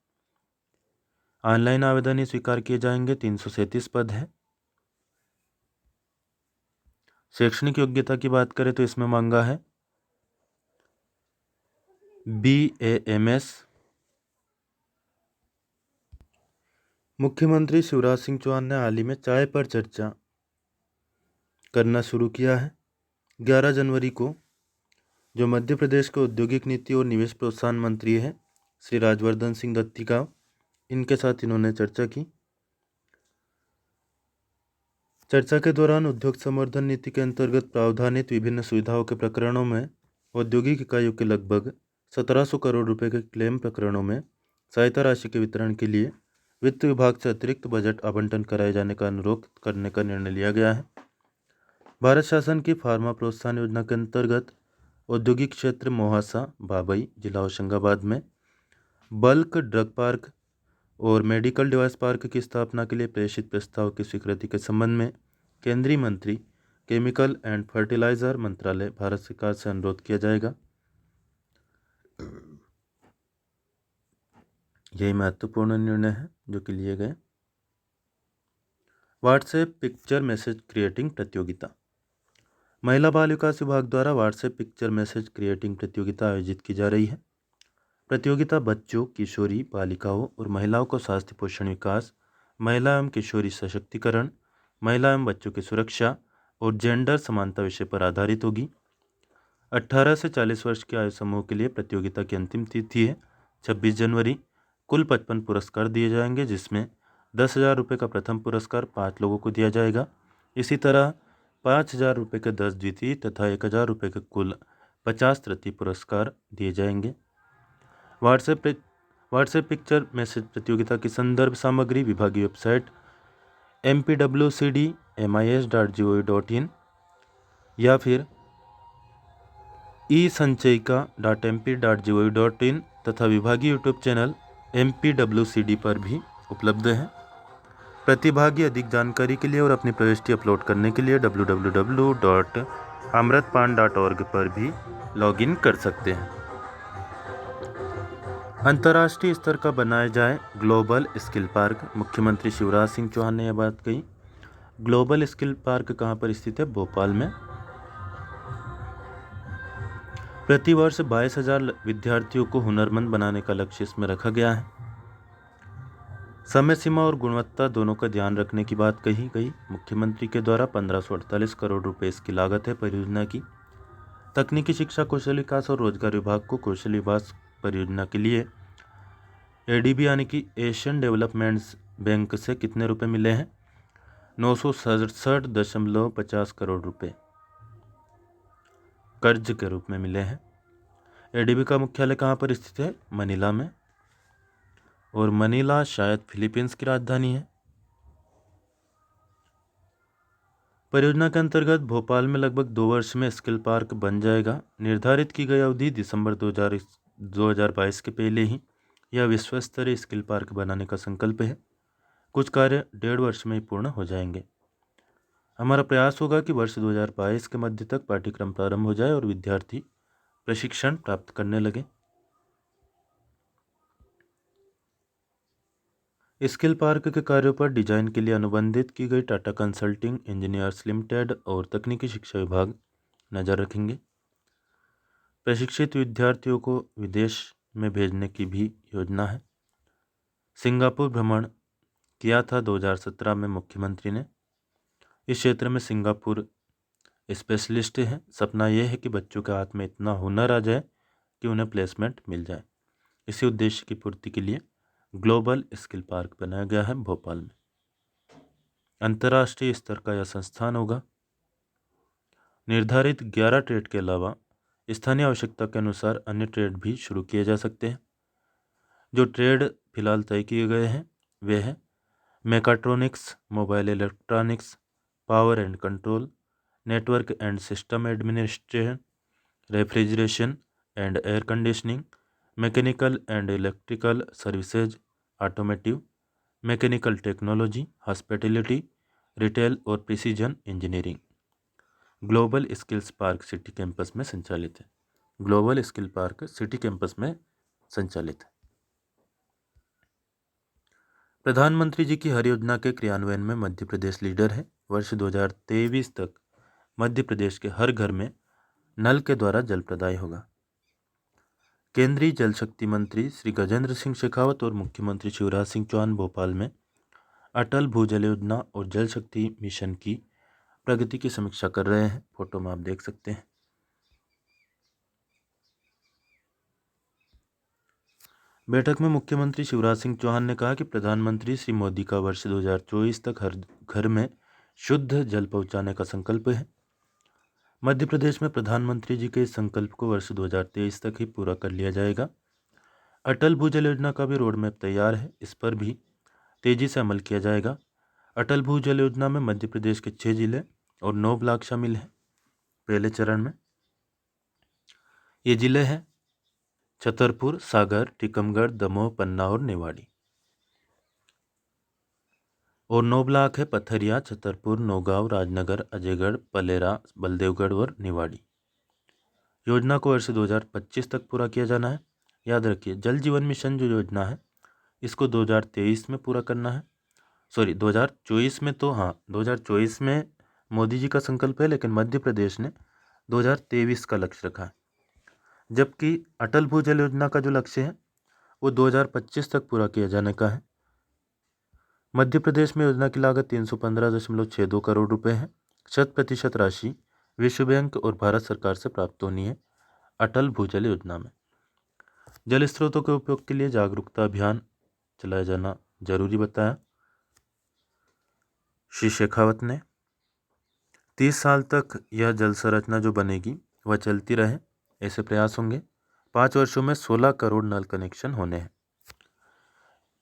A: ऑनलाइन आवेदन ही स्वीकार किए जाएंगे। 337 पद है। शैक्षणिक योग्यता की बात करें तो इसमें मांगा है BAMS। मुख्यमंत्री शिवराज सिंह चौहान ने हाल ही में चाय पर चर्चा करना शुरू किया है। 11 जनवरी को जो मध्य प्रदेश के औद्योगिक नीति और निवेश प्रोत्साहन मंत्री हैं श्री राजवर्धन सिंह दत्तीगांव, इनके साथ इन्होंने चर्चा की। चर्चा के दौरान उद्योग संवर्धन नीति के अंतर्गत प्रावधानित विभिन्न सुविधाओं के प्रकरणों में औद्योगिक इकाइयों के लगभग 1700 करोड़ रुपए के क्लेम प्रकरणों में सहायता राशि के वितरण के लिए वित्त विभाग से अतिरिक्त बजट आवंटन कराए जाने का अनुरोध करने का निर्णय लिया गया है। भारत शासन की फार्मा प्रोत्साहन योजना के अंतर्गत औद्योगिक क्षेत्र मोहासा बाबई जिला होशंगाबाद में बल्क ड्रग पार्क और मेडिकल डिवाइस पार्क की स्थापना के लिए प्रेषित प्रस्ताव की स्वीकृति के संबंध में केंद्रीय मंत्री केमिकल एंड फर्टिलाइजर मंत्रालय भारत सरकार से अनुरोध किया जाएगा। यही महत्वपूर्ण निर्णय है जो कि लिए गए। व्हाट्सएप पिक्चर मैसेज क्रिएटिंग प्रतियोगिता। महिला बाल विकास विभाग द्वारा व्हाट्सएप पिक्चर मैसेज क्रिएटिंग प्रतियोगिता आयोजित की जा रही है। प्रतियोगिता बच्चों, किशोरी बालिकाओं और महिलाओं को स्वास्थ्य पोषण विकास, महिला एवं किशोरी सशक्तिकरण, महिला एवं बच्चों की सुरक्षा और जेंडर समानता विषय पर आधारित होगी। 18 से 40 वर्ष के आयु समूह के लिए प्रतियोगिता की अंतिम तिथि है 26 जनवरी। कुल 55 पुरस्कार दिए जाएंगे, जिसमें 10,000 रुपये का प्रथम पुरस्कार 5 लोगों को दिया जाएगा। इसी तरह 5,000 रुपये के 10 द्वितीय तथा 1,000 रुपये के कुल 50 तृतीय पुरस्कार दिए जाएंगे। व्हाट्सएप पिक्चर मैसेज प्रतियोगिता की संदर्भ सामग्री विभागीय वेबसाइट mpwcdmis.gov.in या फिर esanchayika.mp.gov.in तथा विभागीय यूट्यूब चैनल MPWCD पर भी उपलब्ध है। प्रतिभागी अधिक जानकारी के लिए और अपनी प्रविष्टि अपलोड करने के लिए www.amratpan.org पर भी लॉगिन कर सकते हैं। अंतर्राष्ट्रीय स्तर का बनाया जाए ग्लोबल स्किल पार्क। मुख्यमंत्री शिवराज सिंह चौहान ने यह बात कही। ग्लोबल स्किल पार्क कहाँ पर स्थित है? भोपाल में। प्रतिवर्ष 22,000 विद्यार्थियों को हुनरमंद बनाने का लक्ष्य इसमें रखा गया है। समय सीमा और गुणवत्ता दोनों का ध्यान रखने की बात कही गई। मुख्यमंत्री के द्वारा 1548 करोड़ रुपए इसकी लागत है परियोजना की। तकनीकी शिक्षा, कौशल विकास और रोजगार विभाग को कौशल विकास परियोजना के लिए ADB यानी कि एशियन डेवलपमेंट बैंक से कितने रुपए मिले हैं? 967.50 करोड़ रुपए कर्ज के रूप में मिले हैं। ADB का मुख्यालय कहाँ पर स्थित है? मनीला में। और मनीला शायद फिलीपींस की राजधानी है। परियोजना के अंतर्गत भोपाल में लगभग 2 वर्ष में स्किल पार्क बन जाएगा। निर्धारित की गई अवधि दिसंबर 2022 के पहले ही यह विश्व स्तरीय स्किल पार्क बनाने का संकल्प है। कुछ कार्य 1.5 वर्ष में ही पूर्ण हो जाएंगे। हमारा प्रयास होगा कि वर्ष 2022 के मध्य तक पाठ्यक्रम प्रारंभ हो जाए और विद्यार्थी प्रशिक्षण प्राप्त करने लगे। स्किल पार्क के कार्यों पर डिजाइन के लिए अनुबंधित की गई टाटा कंसल्टिंग इंजीनियर्स लिमिटेड और तकनीकी शिक्षा विभाग नज़र रखेंगे। प्रशिक्षित विद्यार्थियों को विदेश में भेजने की भी योजना है। सिंगापुर भ्रमण किया था 2017 में मुख्यमंत्री ने। इस क्षेत्र में सिंगापुर स्पेशलिस्ट है। सपना यह है कि बच्चों के हाथ में इतना हुनर आ जाए कि उन्हें प्लेसमेंट मिल जाए। इसी उद्देश्य की पूर्ति के लिए ग्लोबल स्किल पार्क बनाया गया है भोपाल में। अंतर्राष्ट्रीय स्तर का यह संस्थान होगा। निर्धारित 11 ट्रेड के अलावा स्थानीय आवश्यकता के अनुसार अन्य ट्रेड भी शुरू किए जा सकते हैं। जो ट्रेड फिलहाल तय किए गए हैं वे हैं mechatronics, mobile electronics, power and control, network and system administration, refrigeration and air conditioning, mechanical and electrical services, automotive, mechanical technology, hospitality, retail और precision engineering. Global skills park city campus में संचालित है। Global skill park city campus में संचालित है। प्रधानमंत्री जी की हर योजना के क्रियान्वयन में मध्य प्रदेश लीडर है। वर्ष 2023 तक मध्य प्रदेश के हर घर में नल के द्वारा जल प्रदाय होगा। केंद्रीय जल शक्ति मंत्री श्री गजेंद्र सिंह शेखावत और मुख्यमंत्री शिवराज सिंह चौहान भोपाल में अटल भूजल योजना और जल शक्ति मिशन की प्रगति की समीक्षा कर रहे हैं। फोटो में आप देख सकते हैं। बैठक में मुख्यमंत्री शिवराज सिंह चौहान ने कहा कि प्रधानमंत्री श्री मोदी का वर्ष 2024 तक हर घर में शुद्ध जल पहुंचाने का संकल्प है। मध्य प्रदेश में प्रधानमंत्री जी के इस संकल्प को वर्ष 2023 तक ही पूरा कर लिया जाएगा। अटल भूजल योजना का भी रोड मैप तैयार है। इस पर भी तेजी से अमल किया जाएगा। अटल भूजल योजना में मध्य प्रदेश के 6 जिले और 9 ब्लॉक शामिल हैं। पहले चरण में ये जिले हैं छतरपुर, सागर, टीकमगढ़, दमोह, पन्ना और निवाड़ी। और 9 ब्लॉक है पथरिया, छतरपुर, नौगांव, राजनगर, अजयगढ़, पलेरा, बलदेवगढ़ और निवाड़ी। योजना को वर्ष 2025 तक पूरा किया जाना है। याद रखिए, जल जीवन मिशन जो योजना है इसको 2023 में पूरा करना है। 2024 में, तो हाँ 2024 में मोदी जी का संकल्प है, लेकिन मध्य प्रदेश ने 2023 का लक्ष्य रखा है। जबकि अटल भूजल योजना का जो लक्ष्य है वो 2025 तक पूरा किया जाने का है। मध्य प्रदेश में योजना की लागत 315.62 करोड़ रुपए है। 100% राशि विश्व बैंक और भारत सरकार से प्राप्त होनी है। अटल भूजल योजना में जल स्रोतों के उपयोग के लिए जागरूकता अभियान चलाया जाना जरूरी बताया श्री शेखावत ने। 30 साल तक यह जल संरचना जो बनेगी वह चलती रहे, ऐसे प्रयास होंगे। 5 वर्षों में 16 करोड़ नल कनेक्शन होने हैं।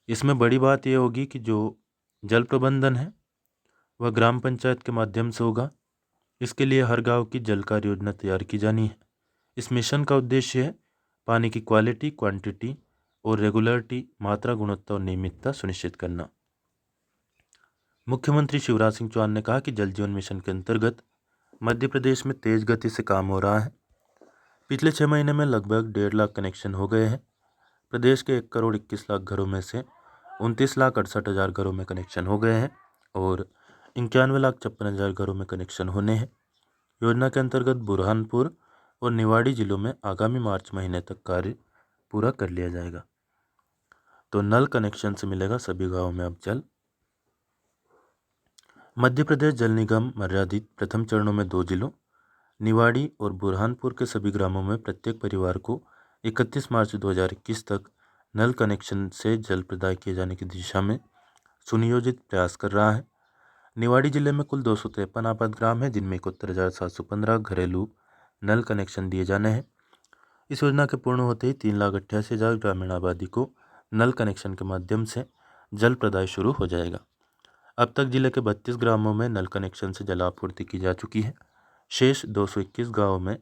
A: इसमें बड़ी बात यह होगी कि जो जल प्रबंधन है वह ग्राम पंचायत के माध्यम से होगा। इसके लिए हर गांव की जल कार्य योजना तैयार की जानी है। इस मिशन का उद्देश्य है पानी की क्वालिटी, क्वांटिटी और रेगुलरिटी, मात्रा, गुणवत्ता और नियमितता सुनिश्चित करना। मुख्यमंत्री शिवराज सिंह चौहान ने कहा कि जल जीवन मिशन के अंतर्गत मध्य प्रदेश में तेज गति से काम हो रहा है। पिछले 6 महीने में लगभग 1.5 लाख कनेक्शन हो गए हैं। प्रदेश के 1 करोड़ 21 लाख घरों में से 29,68,000 घरों में कनेक्शन हो गए हैं और 91,56,000 घरों में कनेक्शन होने हैं। योजना के अंतर्गत बुरहानपुर और निवाड़ी जिलों में आगामी मार्च महीने तक कार्य पूरा कर लिया जाएगा। तो नल कनेक्शन से मिलेगा सभी गाँवों में अब जल। मध्य प्रदेश जल निगम मर्यादित प्रथम चरणों में 2 जिलों निवाड़ी और बुरहानपुर के सभी ग्रामों में प्रत्येक परिवार को 31 मार्च 2021 तक नल कनेक्शन से जल प्रदाय किए जाने की दिशा में सुनियोजित प्रयास कर रहा है। निवाड़ी जिले में कुल 253 आबाद ग्राम है, जिनमें 71,715 घरेलू नल कनेक्शन दिए जाने हैं। इस योजना के पूर्ण होते ही 3,88,000 ग्रामीण आबादी को नल कनेक्शन के माध्यम से जल प्रदाय शुरू हो जाएगा। अब तक जिले के 32 ग्रामों में नल कनेक्शन से जल आपूर्ति की जा चुकी है। शेष 221 गाँवों में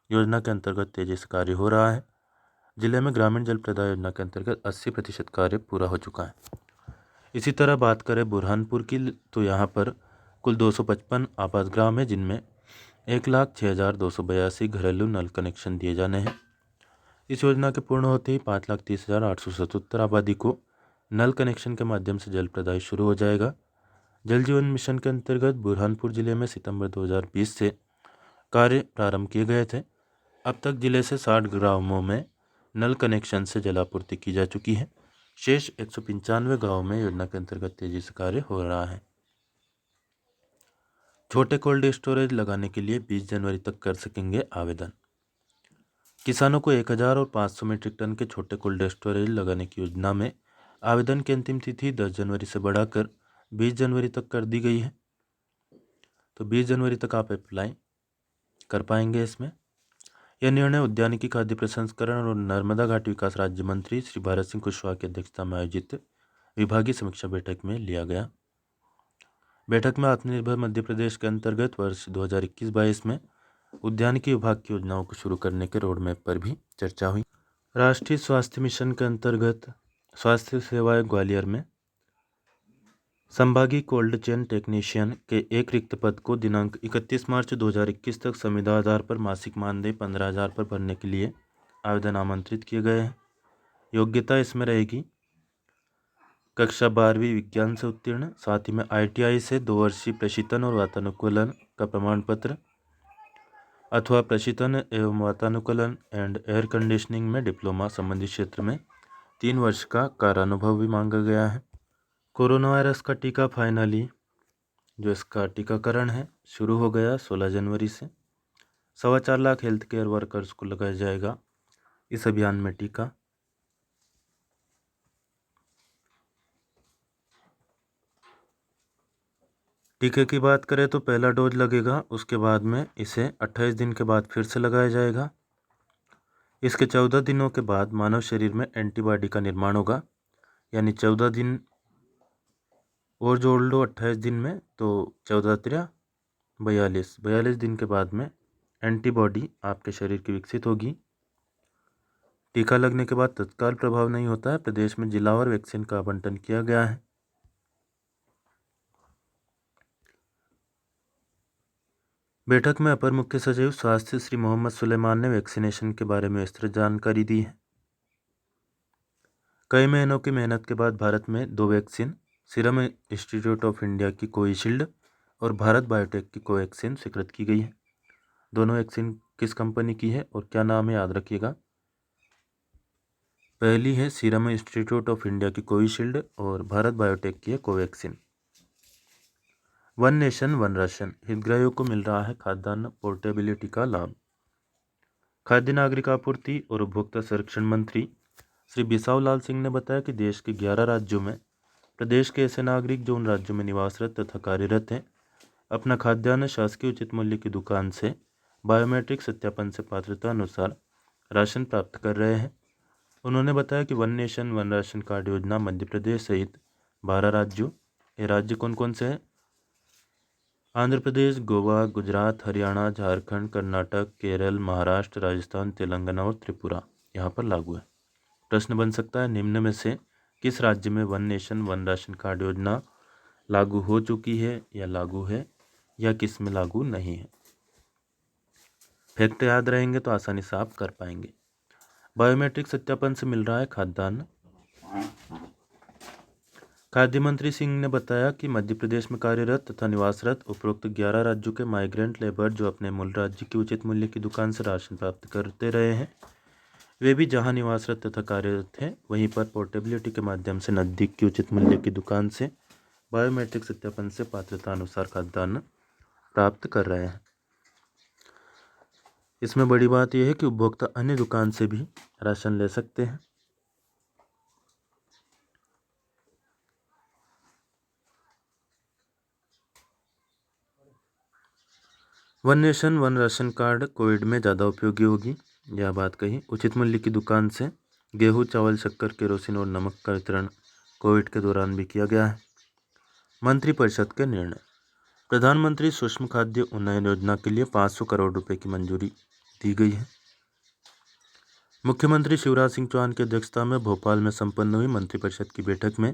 A: योजना के अंतर्गत तेजी से कार्य हो रहा है। जिले में ग्रामीण जल प्रदाय योजना के अंतर्गत 80% कार्य पूरा हो चुका है। इसी तरह बात करें बुरहानपुर की, तो यहाँ पर कुल 255 आवास ग्राम है, जिनमें 1,06,282 घरेलू नल कनेक्शन दिए जाने हैं। इस योजना के पूर्ण होते ही 5,30,877 आबादी को नल कनेक्शन के माध्यम से जल प्रदाय शुरू हो जाएगा। जल जीवन मिशन के अंतर्गत बुरहानपुर जिले में सितंबर 2020 से कार्य प्रारंभ किए गए थे। अब तक जिले से 60 ग्रामों में नल कनेक्शन से जलापूर्ति की जा चुकी है। शेष 195 गाँवों में योजना के अंतर्गत तेजी से कार्य हो रहा है। छोटे कोल्ड स्टोरेज लगाने के लिए 20 जनवरी तक कर सकेंगे आवेदन। किसानों को 1,000 और 500 मीट्रिक टन के छोटे कोल्ड स्टोरेज लगाने की योजना में आवेदन की अंतिम तिथि 10 जनवरी से बढ़ाकर 20 जनवरी तक कर दी गई है। तो 20 जनवरी तक आप अप्लाई कर पाएंगे इसमें। यह निर्णय उद्यानिकी, खाद्य प्रसंस्करण और नर्मदा घाटी विकास राज्य मंत्री श्री भारत सिंह कुशवाहा की अध्यक्षता में आयोजित विभागीय समीक्षा बैठक में लिया गया। बैठक में आत्मनिर्भर मध्य प्रदेश के अंतर्गत वर्ष 2021-22 में उद्यानिकी विभाग की योजनाओं को शुरू करने के रोड मैप पर भी चर्चा हुई। राष्ट्रीय स्वास्थ्य मिशन के अंतर्गत स्वास्थ्य सेवाएं ग्वालियर में संभागीय कोल्ड चेन टेक्नीशियन के एक रिक्त पद को दिनांक 31 मार्च 2021 तक संविदा आधार पर मासिक मानदेय 15,000 पर भरने के लिए आवेदन आमंत्रित किए गए हैं। योग्यता इसमें रहेगी कक्षा 12वीं विज्ञान से उत्तीर्ण, साथ ही में ITI से 2 वर्षीय प्रशीतन और वातानुकूलन का प्रमाण पत्र अथवा प्रशीतन एवं वातानुकूलन एंड एयर कंडीशनिंग में डिप्लोमा संबंधित क्षेत्र में 3 वर्ष का कार्यानुभव भी मांगा गया है। कोरोना वायरस का टीका फाइनली जो इसका टीकाकरण है शुरू हो गया 16 जनवरी से। 4.25 लाख हेल्थ केयर वर्कर्स को लगाया जाएगा इस अभियान में टीका। टीके की बात करें तो पहला डोज लगेगा, उसके बाद में इसे 28 दिन के बाद फिर से लगाया जाएगा। इसके 14 दिनों के बाद मानव शरीर में एंटीबॉडी का निर्माण होगा, यानी 14 दिन और जोड़ लो 28 दिन में, तो 14×3 42 दिन के बाद में एंटीबॉडी आपके शरीर की विकसित होगी। टीका लगने के बाद तत्काल प्रभाव नहीं होता है। प्रदेश में जिलावार वैक्सीन का आवंटन किया गया है। बैठक में अपर मुख्य सचिव स्वास्थ्य श्री मोहम्मद सुलेमान ने वैक्सीनेशन के बारे में विस्तृत जानकारी दी है। कई महीनों की मेहनत के बाद भारत में 2 vaccine serum institute of India की कोविशील्ड और भारत बायोटेक की कोवैक्सीन स्वीकृत की गई है। दोनों वैक्सीन किस कंपनी की है और क्या नाम है, याद रखिएगा। पहली है सीरम इंस्टीट्यूट ऑफ इंडिया की कोविशील्ड और भारत बायोटेक की है Covaxin. One nation one ration, हितग्राहियों को मिल रहा है खाद्यान्न पोर्टेबिलिटी का लाभ। खाद्य नागरिक आपूर्ति और उपभोक्ता संरक्षण मंत्री श्री बिसाऊ लाल सिंह ने बताया कि देश के 11 राज्यों में प्रदेश के ऐसे नागरिक जो उन राज्यों में निवासरत तथा कार्यरत हैं, अपना खाद्यान्न शासकीय उचित मूल्य की दुकान से बायोमेट्रिक सत्यापन से पात्रता अनुसार राशन प्राप्त कर रहे हैं। उन्होंने बताया कि one nation one ration card योजना मध्य प्रदेश सहित 12 राज्यों, ये राज्य कौन कौन से हैं? आंध्र प्रदेश, गोवा, गुजरात, हरियाणा, झारखंड, कर्नाटक, केरल, महाराष्ट्र, राजस्थान, तेलंगाना और त्रिपुरा यहाँ पर लागू है। प्रश्न बन सकता है, निम्न में से किस राज्य में one nation one ration card योजना लागू हो चुकी है या लागू है या किस में लागू नहीं है? फैक्ट याद रहेंगे तो आसानी से आप कर पाएंगे। बायोमेट्रिक सत्यापन से मिल रहा है खाद्यान्न। खाद्य मंत्री सिंह ने बताया कि मध्य प्रदेश में कार्यरत तथा निवासरत उपरोक्त 11 राज्यों के माइग्रेंट लेबर जो अपने मूल राज्य की उचित मूल्य की दुकान से राशन प्राप्त करते रहे हैं, वे भी जहां निवासरत तथा कार्यरत हैं वहीं पर पोर्टेबिलिटी के माध्यम से नज़दीक की उचित मूल्य की दुकान से बायोमेट्रिक सत्यापन से पात्रता अनुसार खाद्यान्न प्राप्त कर रहे हैं। इसमें बड़ी बात यह है कि उपभोक्ता अन्य दुकान से भी राशन ले सकते हैं। One nation one ration card Covid में ज़्यादा उपयोगी होगी, यह बात कही। उचित मूल्य की दुकान से गेहूं, चावल, शक्कर, केरोसिन और नमक का वितरण कोविड के दौरान भी किया गया है। मंत्रिपरिषद के निर्णय। प्रधानमंत्री सूक्ष्म खाद्य उन्नयन योजना के लिए 500 करोड़ रुपए की मंजूरी दी गई है। मुख्यमंत्री शिवराज सिंह चौहान की अध्यक्षता में भोपाल में संपन्न हुई मंत्रिपरिषद की बैठक में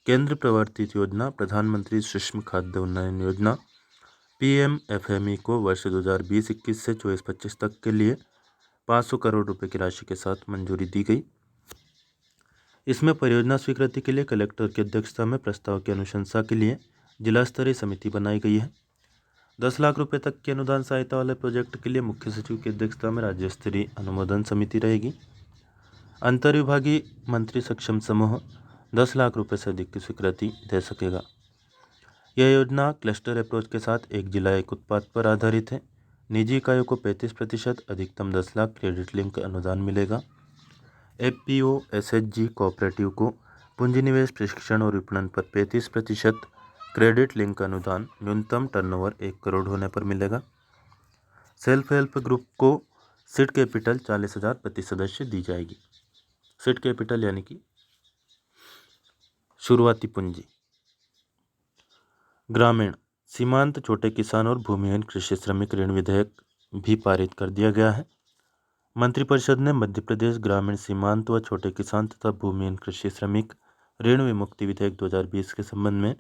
A: केंद्र प्रवर्तित योजना प्रधानमंत्री सूक्ष्म खाद्य उन्नयन योजना PMFME को वर्ष 2020-21 से 24-25 तक के लिए 500 करोड़ रुपए की राशि के साथ मंजूरी दी गई। इसमें परियोजना स्वीकृति के लिए कलेक्टर की अध्यक्षता में प्रस्ताव की अनुशंसा के लिए जिला स्तरीय समिति बनाई गई है। 10 लाख रुपए तक की अनुदान सहायता वाले प्रोजेक्ट के लिए मुख्य सचिव की अध्यक्षता में राज्य स्तरीय अनुमोदन समिति रहेगी। अंतर विभागीय मंत्री सक्षम समूह 10 लाख रुपए से अधिक की स्वीकृति दे सकेगा। यह योजना क्लस्टर अप्रोच के साथ एक जिला एक उत्पाद पर आधारित है। निजी इकाइयों को 35%, अधिकतम 10 लाख क्रेडिट लिंक अनुदान मिलेगा। FPO SHG कोऑपरेटिव को पूंजी निवेश प्रशिक्षण और विपणन पर 35% क्रेडिट लिंक अनुदान न्यूनतम टर्नओवर 1 करोड़ होने पर मिलेगा। सेल्फ हेल्प ग्रुप को सीड कैपिटल 40,000 प्रति सदस्य दी जाएगी। सीड कैपिटल यानी कि शुरुआती पूंजी। ग्रामीण सीमांत छोटे किसान और भूमिहीन कृषि श्रमिक ऋण विधेयक भी पारित कर दिया गया है। मंत्रिपरिषद ने मध्य प्रदेश ग्रामीण सीमांत व छोटे किसान तथा भूमिहीन कृषि श्रमिक ऋण विमुक्ति विधेयक 2020 के संबंध में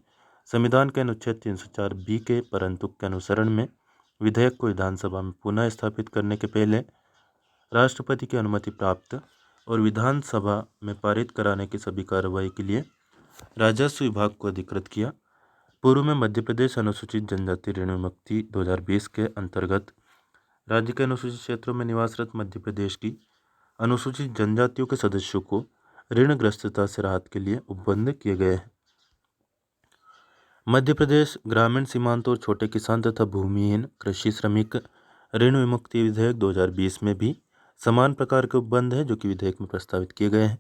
A: संविधान के अनुच्छेद 304B के परंतु के अनुसरण में विधेयक को विधानसभा में पुनः स्थापित करने के पहले राष्ट्रपति की अनुमति प्राप्त और विधानसभा में पारित कराने की सभी कार्रवाई के लिए राजस्व विभाग को अधिकृत किया। पूर्व में मध्य प्रदेश अनुसूचित जनजाति ऋण विमुक्ति 2020 के अंतर्गत राज्य के अनुसूचित क्षेत्रों में निवासरत मध्य प्रदेश की अनुसूचित जनजातियों के सदस्यों को ऋणग्रस्तता से राहत के लिए उपबंध किए गए हैं। मध्य प्रदेश ग्रामीण सीमांत और छोटे किसान तथा भूमिहीन कृषि श्रमिक ऋण विमुक्ति विधेयक 2020 में भी समान प्रकार के उपबंध है जो कि विधेयक में प्रस्तावित किए गए हैं।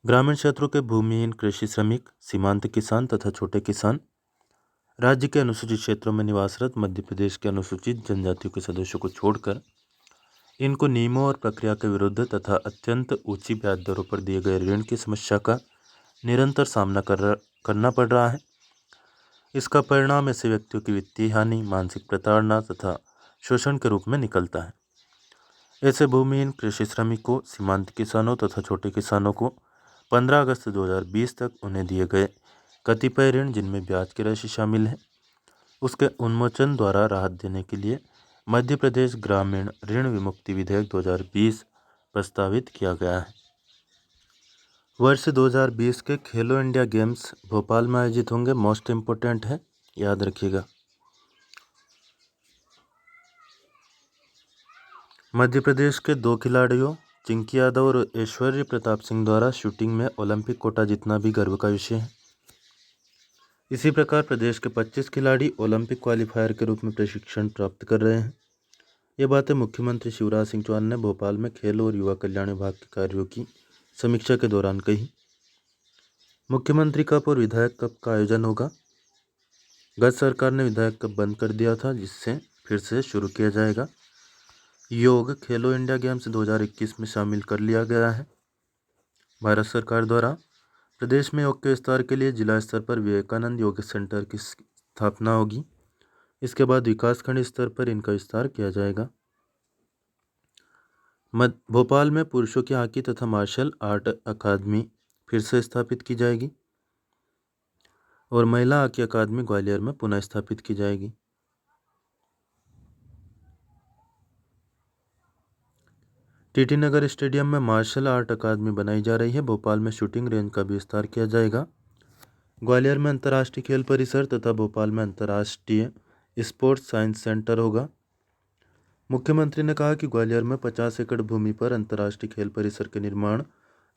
A: ग्रामीण क्षेत्रों के भूमिहीन कृषि श्रमिक, सीमांत किसान तथा छोटे किसान राज्य के अनुसूचित क्षेत्रों में निवासरत मध्य प्रदेश के अनुसूचित जनजातियों के सदस्यों को छोड़कर इनको नियमों और प्रक्रिया के विरुद्ध तथा अत्यंत ऊंची ब्याज दरों पर दिए गए ऋण की समस्या का निरंतर सामना करना पड़ रहा है। इसका परिणाम ऐसे व्यक्तियों की वित्तीय हानि, मानसिक प्रताड़ना तथा शोषण के रूप में निकलता है। ऐसे भूमिहीन कृषि श्रमिकों, सीमांत किसानों तथा छोटे किसानों को 15 अगस्त 2020 तक उन्हें दिए गए कतिपय ऋण जिनमें ब्याज की राशि शामिल है उसके उन्मोचन द्वारा राहत देने के लिए मध्य प्रदेश ग्रामीण ऋण विमुक्ति विधेयक 2020 प्रस्तावित किया गया है। वर्ष 2020 के खेलो इंडिया गेम्स भोपाल में आयोजित होंगे। मोस्ट इम्पोर्टेंट है, याद रखिएगा। मध्य प्रदेश के 2 खिलाड़ियों चिंकी यादव और ऐश्वर्य प्रताप सिंह द्वारा शूटिंग में ओलंपिक कोटा जीतना भी गर्व का विषय है। इसी प्रकार प्रदेश के 25 खिलाड़ी ओलंपिक क्वालिफायर के रूप में प्रशिक्षण प्राप्त कर रहे हैं। ये बातें मुख्यमंत्री शिवराज सिंह चौहान ने भोपाल में खेल और युवा कल्याण विभाग के कार्यों की समीक्षा के दौरान कही। मुख्यमंत्री कप और विधायक कप का आयोजन होगा। गत सरकार ने विधायक कप बंद कर दिया था, जिससे फिर से शुरू किया जाएगा। योग खेलो इंडिया गेम्स 2021 में शामिल कर लिया गया है। भारत सरकार द्वारा प्रदेश में योग के विस्तार के लिए जिला स्तर पर विवेकानंद योग सेंटर की स्थापना होगी। इसके बाद विकासखंड स्तर पर इनका विस्तार किया जाएगा। भोपाल में पुरुषों की हॉकी तथा मार्शल आर्ट अकादमी फिर से स्थापित की जाएगी और महिला हॉकी अकादमी ग्वालियर में पुनः स्थापित की जाएगी। टीटी नगर स्टेडियम में मार्शल आर्ट अकादमी बनाई जा रही है। भोपाल में शूटिंग रेंज का भी विस्तार किया जाएगा। ग्वालियर में अंतर्राष्ट्रीय खेल परिसर तथा भोपाल में अंतर्राष्ट्रीय स्पोर्ट्स साइंस सेंटर होगा। मुख्यमंत्री ने कहा कि ग्वालियर में 50 एकड़ भूमि पर अंतर्राष्ट्रीय खेल परिसर के निर्माण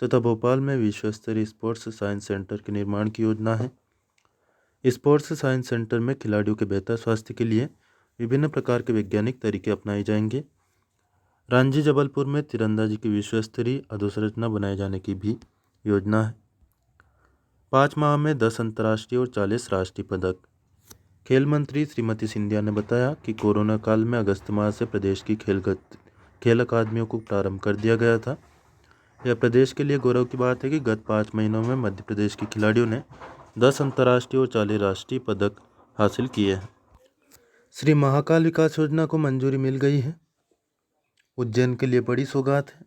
A: तथा भोपाल में विश्व स्तरीय स्पोर्ट्स साइंस सेंटर के निर्माण की योजना है। स्पोर्ट्स साइंस सेंटर में खिलाड़ियों के बेहतर स्वास्थ्य के लिए विभिन्न प्रकार के वैज्ञानिक तरीके अपनाए जाएंगे। रांझी जबलपुर में तीरंदाजी की विश्व स्तरीय अधोसंरचना बनाए जाने की भी योजना है। 5 माह में 10 अंतर्राष्ट्रीय और 40 राष्ट्रीय पदक। खेल मंत्री श्रीमती सिंधिया ने बताया कि कोरोना काल में अगस्त माह से प्रदेश की खेल अकादमियों को प्रारंभ कर दिया गया था। यह प्रदेश के लिए गौरव की बात है कि गत 5 महीनों में मध्य प्रदेश के खिलाड़ियों ने 10 अंतर्राष्ट्रीय और 40 राष्ट्रीय पदक हासिल किए हैं। श्री महाकाल विकास योजना को मंजूरी मिल गई है। उज्जैन के लिए बड़ी सौगात है।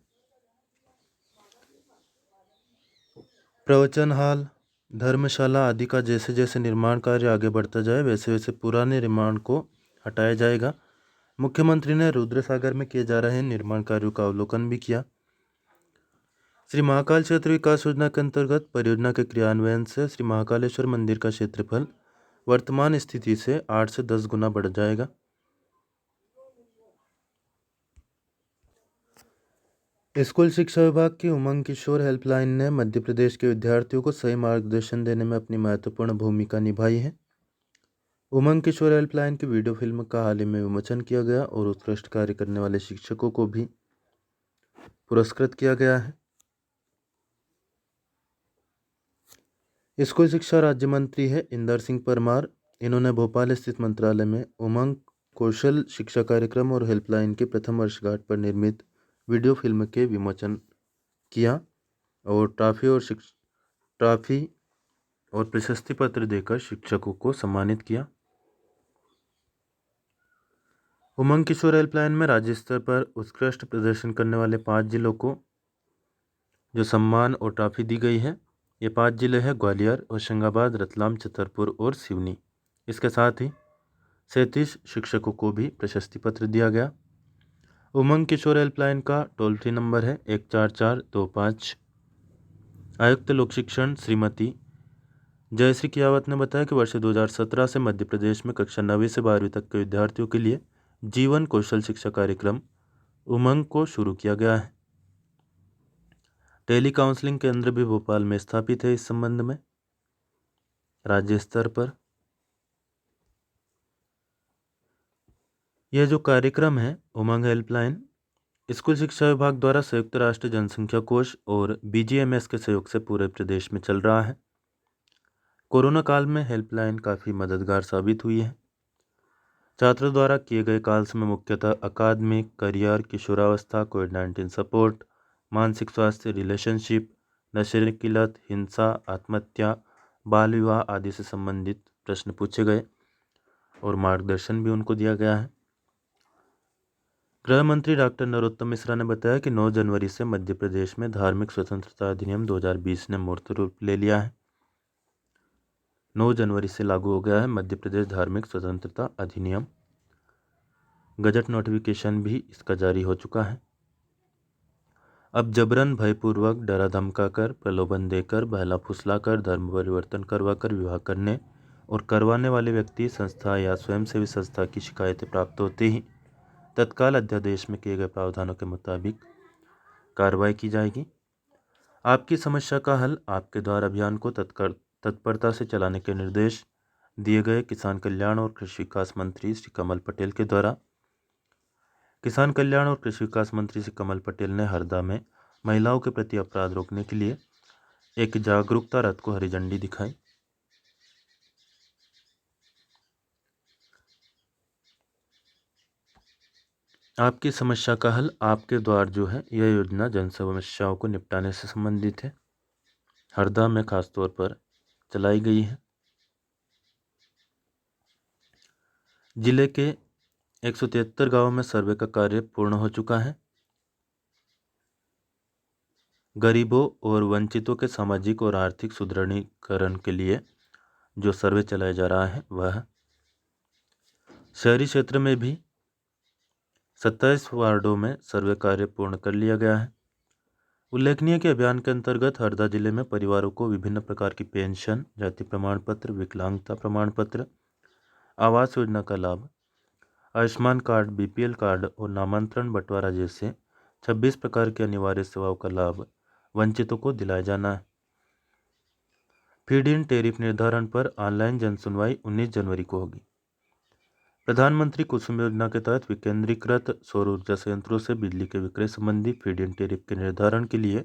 A: प्रवचन हॉल, धर्मशाला आदि का जैसे जैसे निर्माण कार्य आगे बढ़ता जाए वैसे वैसे पुराने निर्माण को हटाया जाएगा। मुख्यमंत्री ने रुद्रसागर में किए जा रहे निर्माण कार्यों का अवलोकन भी किया। श्री महाकाल क्षेत्र विकास योजना के अंतर्गत परियोजना के क्रियान्वयन से श्री महाकालेश्वर मंदिर का क्षेत्रफल वर्तमान स्थिति से 8 से 10 गुना बढ़ जाएगा। स्कूल शिक्षा विभाग की उमंग किशोर हेल्पलाइन ने मध्य प्रदेश के विद्यार्थियों को सही मार्गदर्शन देने में अपनी महत्वपूर्ण भूमिका निभाई है। उमंग किशोर हेल्पलाइन की वीडियो फिल्म का हाल ही में विमोचन किया गया और उत्कृष्ट कार्य करने वाले शिक्षकों को भी पुरस्कृत किया गया है। स्कूल शिक्षा राज्य मंत्री है इंदर सिंह परमार। इन्होंने भोपाल स्थित मंत्रालय में उमंग कौशल शिक्षा कार्यक्रम और हेल्पलाइन की प्रथम वर्षगांठ पर निर्मित वीडियो फिल्म के विमोचन किया और ट्रॉफी और प्रशस्ति पत्र देकर शिक्षकों को सम्मानित किया। उमंग किशोर हेल्पलाइन में राज्य स्तर पर उत्कृष्ट प्रदर्शन करने वाले 5 जिलों को जो सम्मान और ट्रॉफी दी गई है। ये 5 जिले हैं ग्वालियर, होशंगाबाद, रतलाम, छतरपुर और सिवनी। इसके साथ ही 37 शिक्षकों को भी प्रशस्ति पत्र दिया गया। उमंग किशोर हेल्पलाइन का टोल फ्री नंबर है 14425। आयुक्त लोक शिक्षण श्रीमती जयश्री कियावत ने बताया कि वर्ष 2017 से मध्य प्रदेश में कक्षा 9वीं से 12वीं तक के विद्यार्थियों के लिए जीवन कौशल शिक्षा कार्यक्रम उमंग को शुरू किया गया है। टेली काउंसलिंग केंद्र भी भोपाल में स्थापित है। इस संबंध में राज्य स्तर पर यह जो कार्यक्रम है उमंग हेल्पलाइन स्कूल शिक्षा विभाग द्वारा संयुक्त राष्ट्र जनसंख्या कोष और BGMS के सहयोग से पूरे प्रदेश में चल रहा है। कोरोना काल में हेल्पलाइन काफ़ी मददगार साबित हुई है। छात्रों द्वारा किए गए कॉल्स में मुख्यतः अकादमिक, करियर, किशोरावस्था, कोविड-19 सपोर्ट, मानसिक स्वास्थ्य, रिलेशनशिप, नशे की लत, हिंसा, आत्महत्या, बाल विवाह आदि से संबंधित प्रश्न पूछे गए और मार्गदर्शन भी उनको दिया गया है। गृह मंत्री डॉक्टर नरोत्तम मिश्रा ने बताया कि 9 जनवरी से मध्य प्रदेश में धार्मिक स्वतंत्रता अधिनियम 2020 ने मूर्त रूप ले लिया है। 9 जनवरी से लागू हो गया है मध्य प्रदेश धार्मिक स्वतंत्रता अधिनियम। गजट नोटिफिकेशन भी इसका जारी हो चुका है। अब जबरन, भयपूर्वक, डरा धमकाकर, प्रलोभन देकर, बहला फुसलाकर, धर्म परिवर्तन करवाकर विवाह करने और करवाने वाले व्यक्ति, संस्था या स्वयंसेवी संस्था की शिकायतें प्राप्त होते ही तत्काल अध्यादेश में किए गए प्रावधानों के मुताबिक कार्रवाई की जाएगी। आपकी समस्या का हल आपके द्वार अभियान को तत्परता से चलाने के निर्देश दिए गए किसान कल्याण और कृषि विकास मंत्री श्री कमल पटेल के द्वारा। किसान कल्याण और कृषि विकास मंत्री श्री कमल पटेल ने हरदा में महिलाओं के प्रति अपराध रोकने के लिए एक जागरूकता रथ को हरी झंडी दिखाई। आपकी समस्या का हल आपके द्वार जो है यह योजना जन समस्याओं को निपटाने से संबंधित है। हरदा में खासतौर पर चलाई गई है। जिले के 173 गांवों में सर्वे का कार्य पूर्ण हो चुका है। गरीबों और वंचितों के सामाजिक और आर्थिक सुदृढ़ीकरण के लिए जो सर्वे चलाया जा रहा है वह शहरी क्षेत्र में भी 27 वार्डों में सर्वे कार्य पूर्ण कर लिया गया है। उल्लेखनीय कि अभियान के अंतर्गत हरदा जिले में परिवारों को विभिन्न प्रकार की पेंशन, जाति प्रमाण पत्र, विकलांगता प्रमाण पत्र, आवास योजना का लाभ, आयुष्मान कार्ड, BPL कार्ड और नामांतरण बंटवारा जैसे 26 प्रकार की अनिवार्य सेवाओं का लाभ वंचितों को दिलाया जाना है। फीड इन टैरिफ निर्धारण पर ऑनलाइन जन सुनवाई 19 जनवरी को होगी। प्रधानमंत्री कुसुम योजना के तहत विकेंद्रीकृत सौर ऊर्जा संयंत्रों से बिजली के विक्रय संबंधी फीड इन टैरिफ के निर्धारण के लिए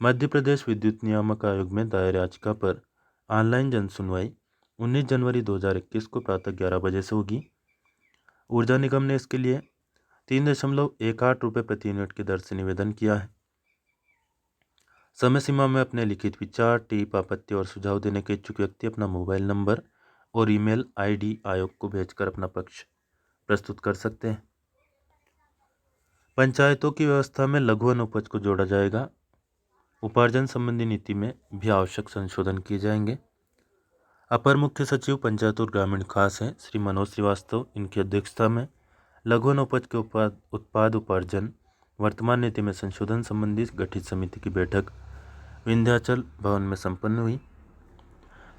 A: मध्य प्रदेश विद्युत नियामक आयोग में दायर याचिका पर ऑनलाइन जन सुनवाई 19 जनवरी 2021 को प्रातः 11 बजे से होगी। ऊर्जा निगम ने इसके लिए 3.18 रुपये प्रति यूनिट की दर से निवेदन किया है। समय सीमा में अपने लिखित विचार, टिप, आपत्ति और सुझाव देने के इच्छुक व्यक्ति अपना मोबाइल नंबर और ईमेल ID आयोग को भेजकर अपना पक्ष प्रस्तुत कर सकते हैं। पंचायतों की व्यवस्था में लघु वनोपज को जोड़ा जाएगा। उपार्जन संबंधी नीति में भी आवश्यक संशोधन किए जाएंगे। अपर मुख्य सचिव पंचायत और ग्रामीण विकास हैं श्री मनोज श्रीवास्तव, इनकी अध्यक्षता में लघु वनोपज के उत्पाद उपार्जन वर्तमान नीति में संशोधन संबंधी गठित समिति की बैठक विंध्याचल भवन में संपन्न हुई।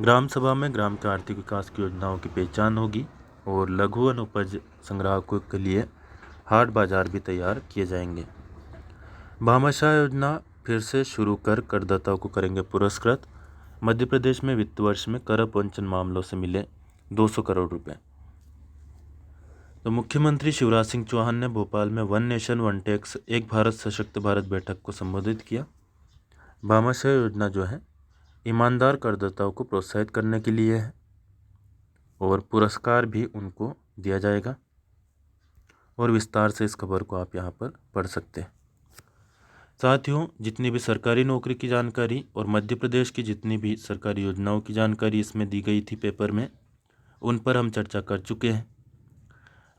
A: ग्राम सभा में ग्राम के आर्थिक विकास की योजनाओं की पहचान होगी और लघु वनोपज संग्राहकों के लिए हाट बाजार भी तैयार किए जाएंगे। भामाशाह योजना फिर से शुरू कर करदाताओं को करेंगे पुरस्कृत। मध्य प्रदेश में वित्त वर्ष में कर अपवंचन मामलों से मिले 200 करोड़ रुपए। तो मुख्यमंत्री शिवराज सिंह चौहान ने भोपाल में वन नेशन वन टैक्स एक भारत सशक्त भारत बैठक को संबोधित किया। भामाशाह योजना जो है ईमानदार करदाताओं को प्रोत्साहित करने के लिए है और पुरस्कार भी उनको दिया जाएगा। और विस्तार से इस खबर को आप यहाँ पर पढ़ सकते हैं। साथियों, जितनी भी सरकारी नौकरी की जानकारी और मध्य प्रदेश की जितनी भी सरकारी योजनाओं की जानकारी इसमें दी गई थी पेपर में, उन पर हम चर्चा कर चुके हैं।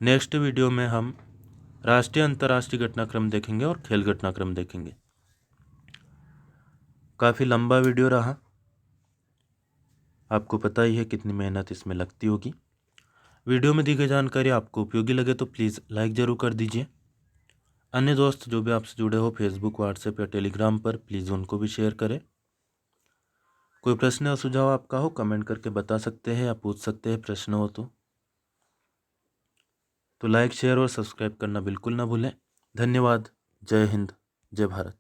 A: नेक्स्ट वीडियो में हम राष्ट्रीय अंतर्राष्ट्रीय घटनाक्रम देखेंगे और खेल घटनाक्रम देखेंगे। काफ़ी लंबा वीडियो रहा, आपको पता ही है कितनी मेहनत इसमें लगती होगी। वीडियो में दी गई जानकारी आपको उपयोगी लगे तो प्लीज़ लाइक ज़रूर कर दीजिए। अन्य दोस्त जो भी आपसे जुड़े हो फेसबुक, व्हाट्सएप या टेलीग्राम पर, प्लीज़ उनको भी शेयर करें। कोई प्रश्न या सुझाव आपका हो कमेंट करके बता सकते हैं या पूछ सकते हैं, प्रश्न हो तो लाइक, शेयर और सब्सक्राइब करना बिल्कुल ना भूलें। धन्यवाद। जय हिंद, जय भारत।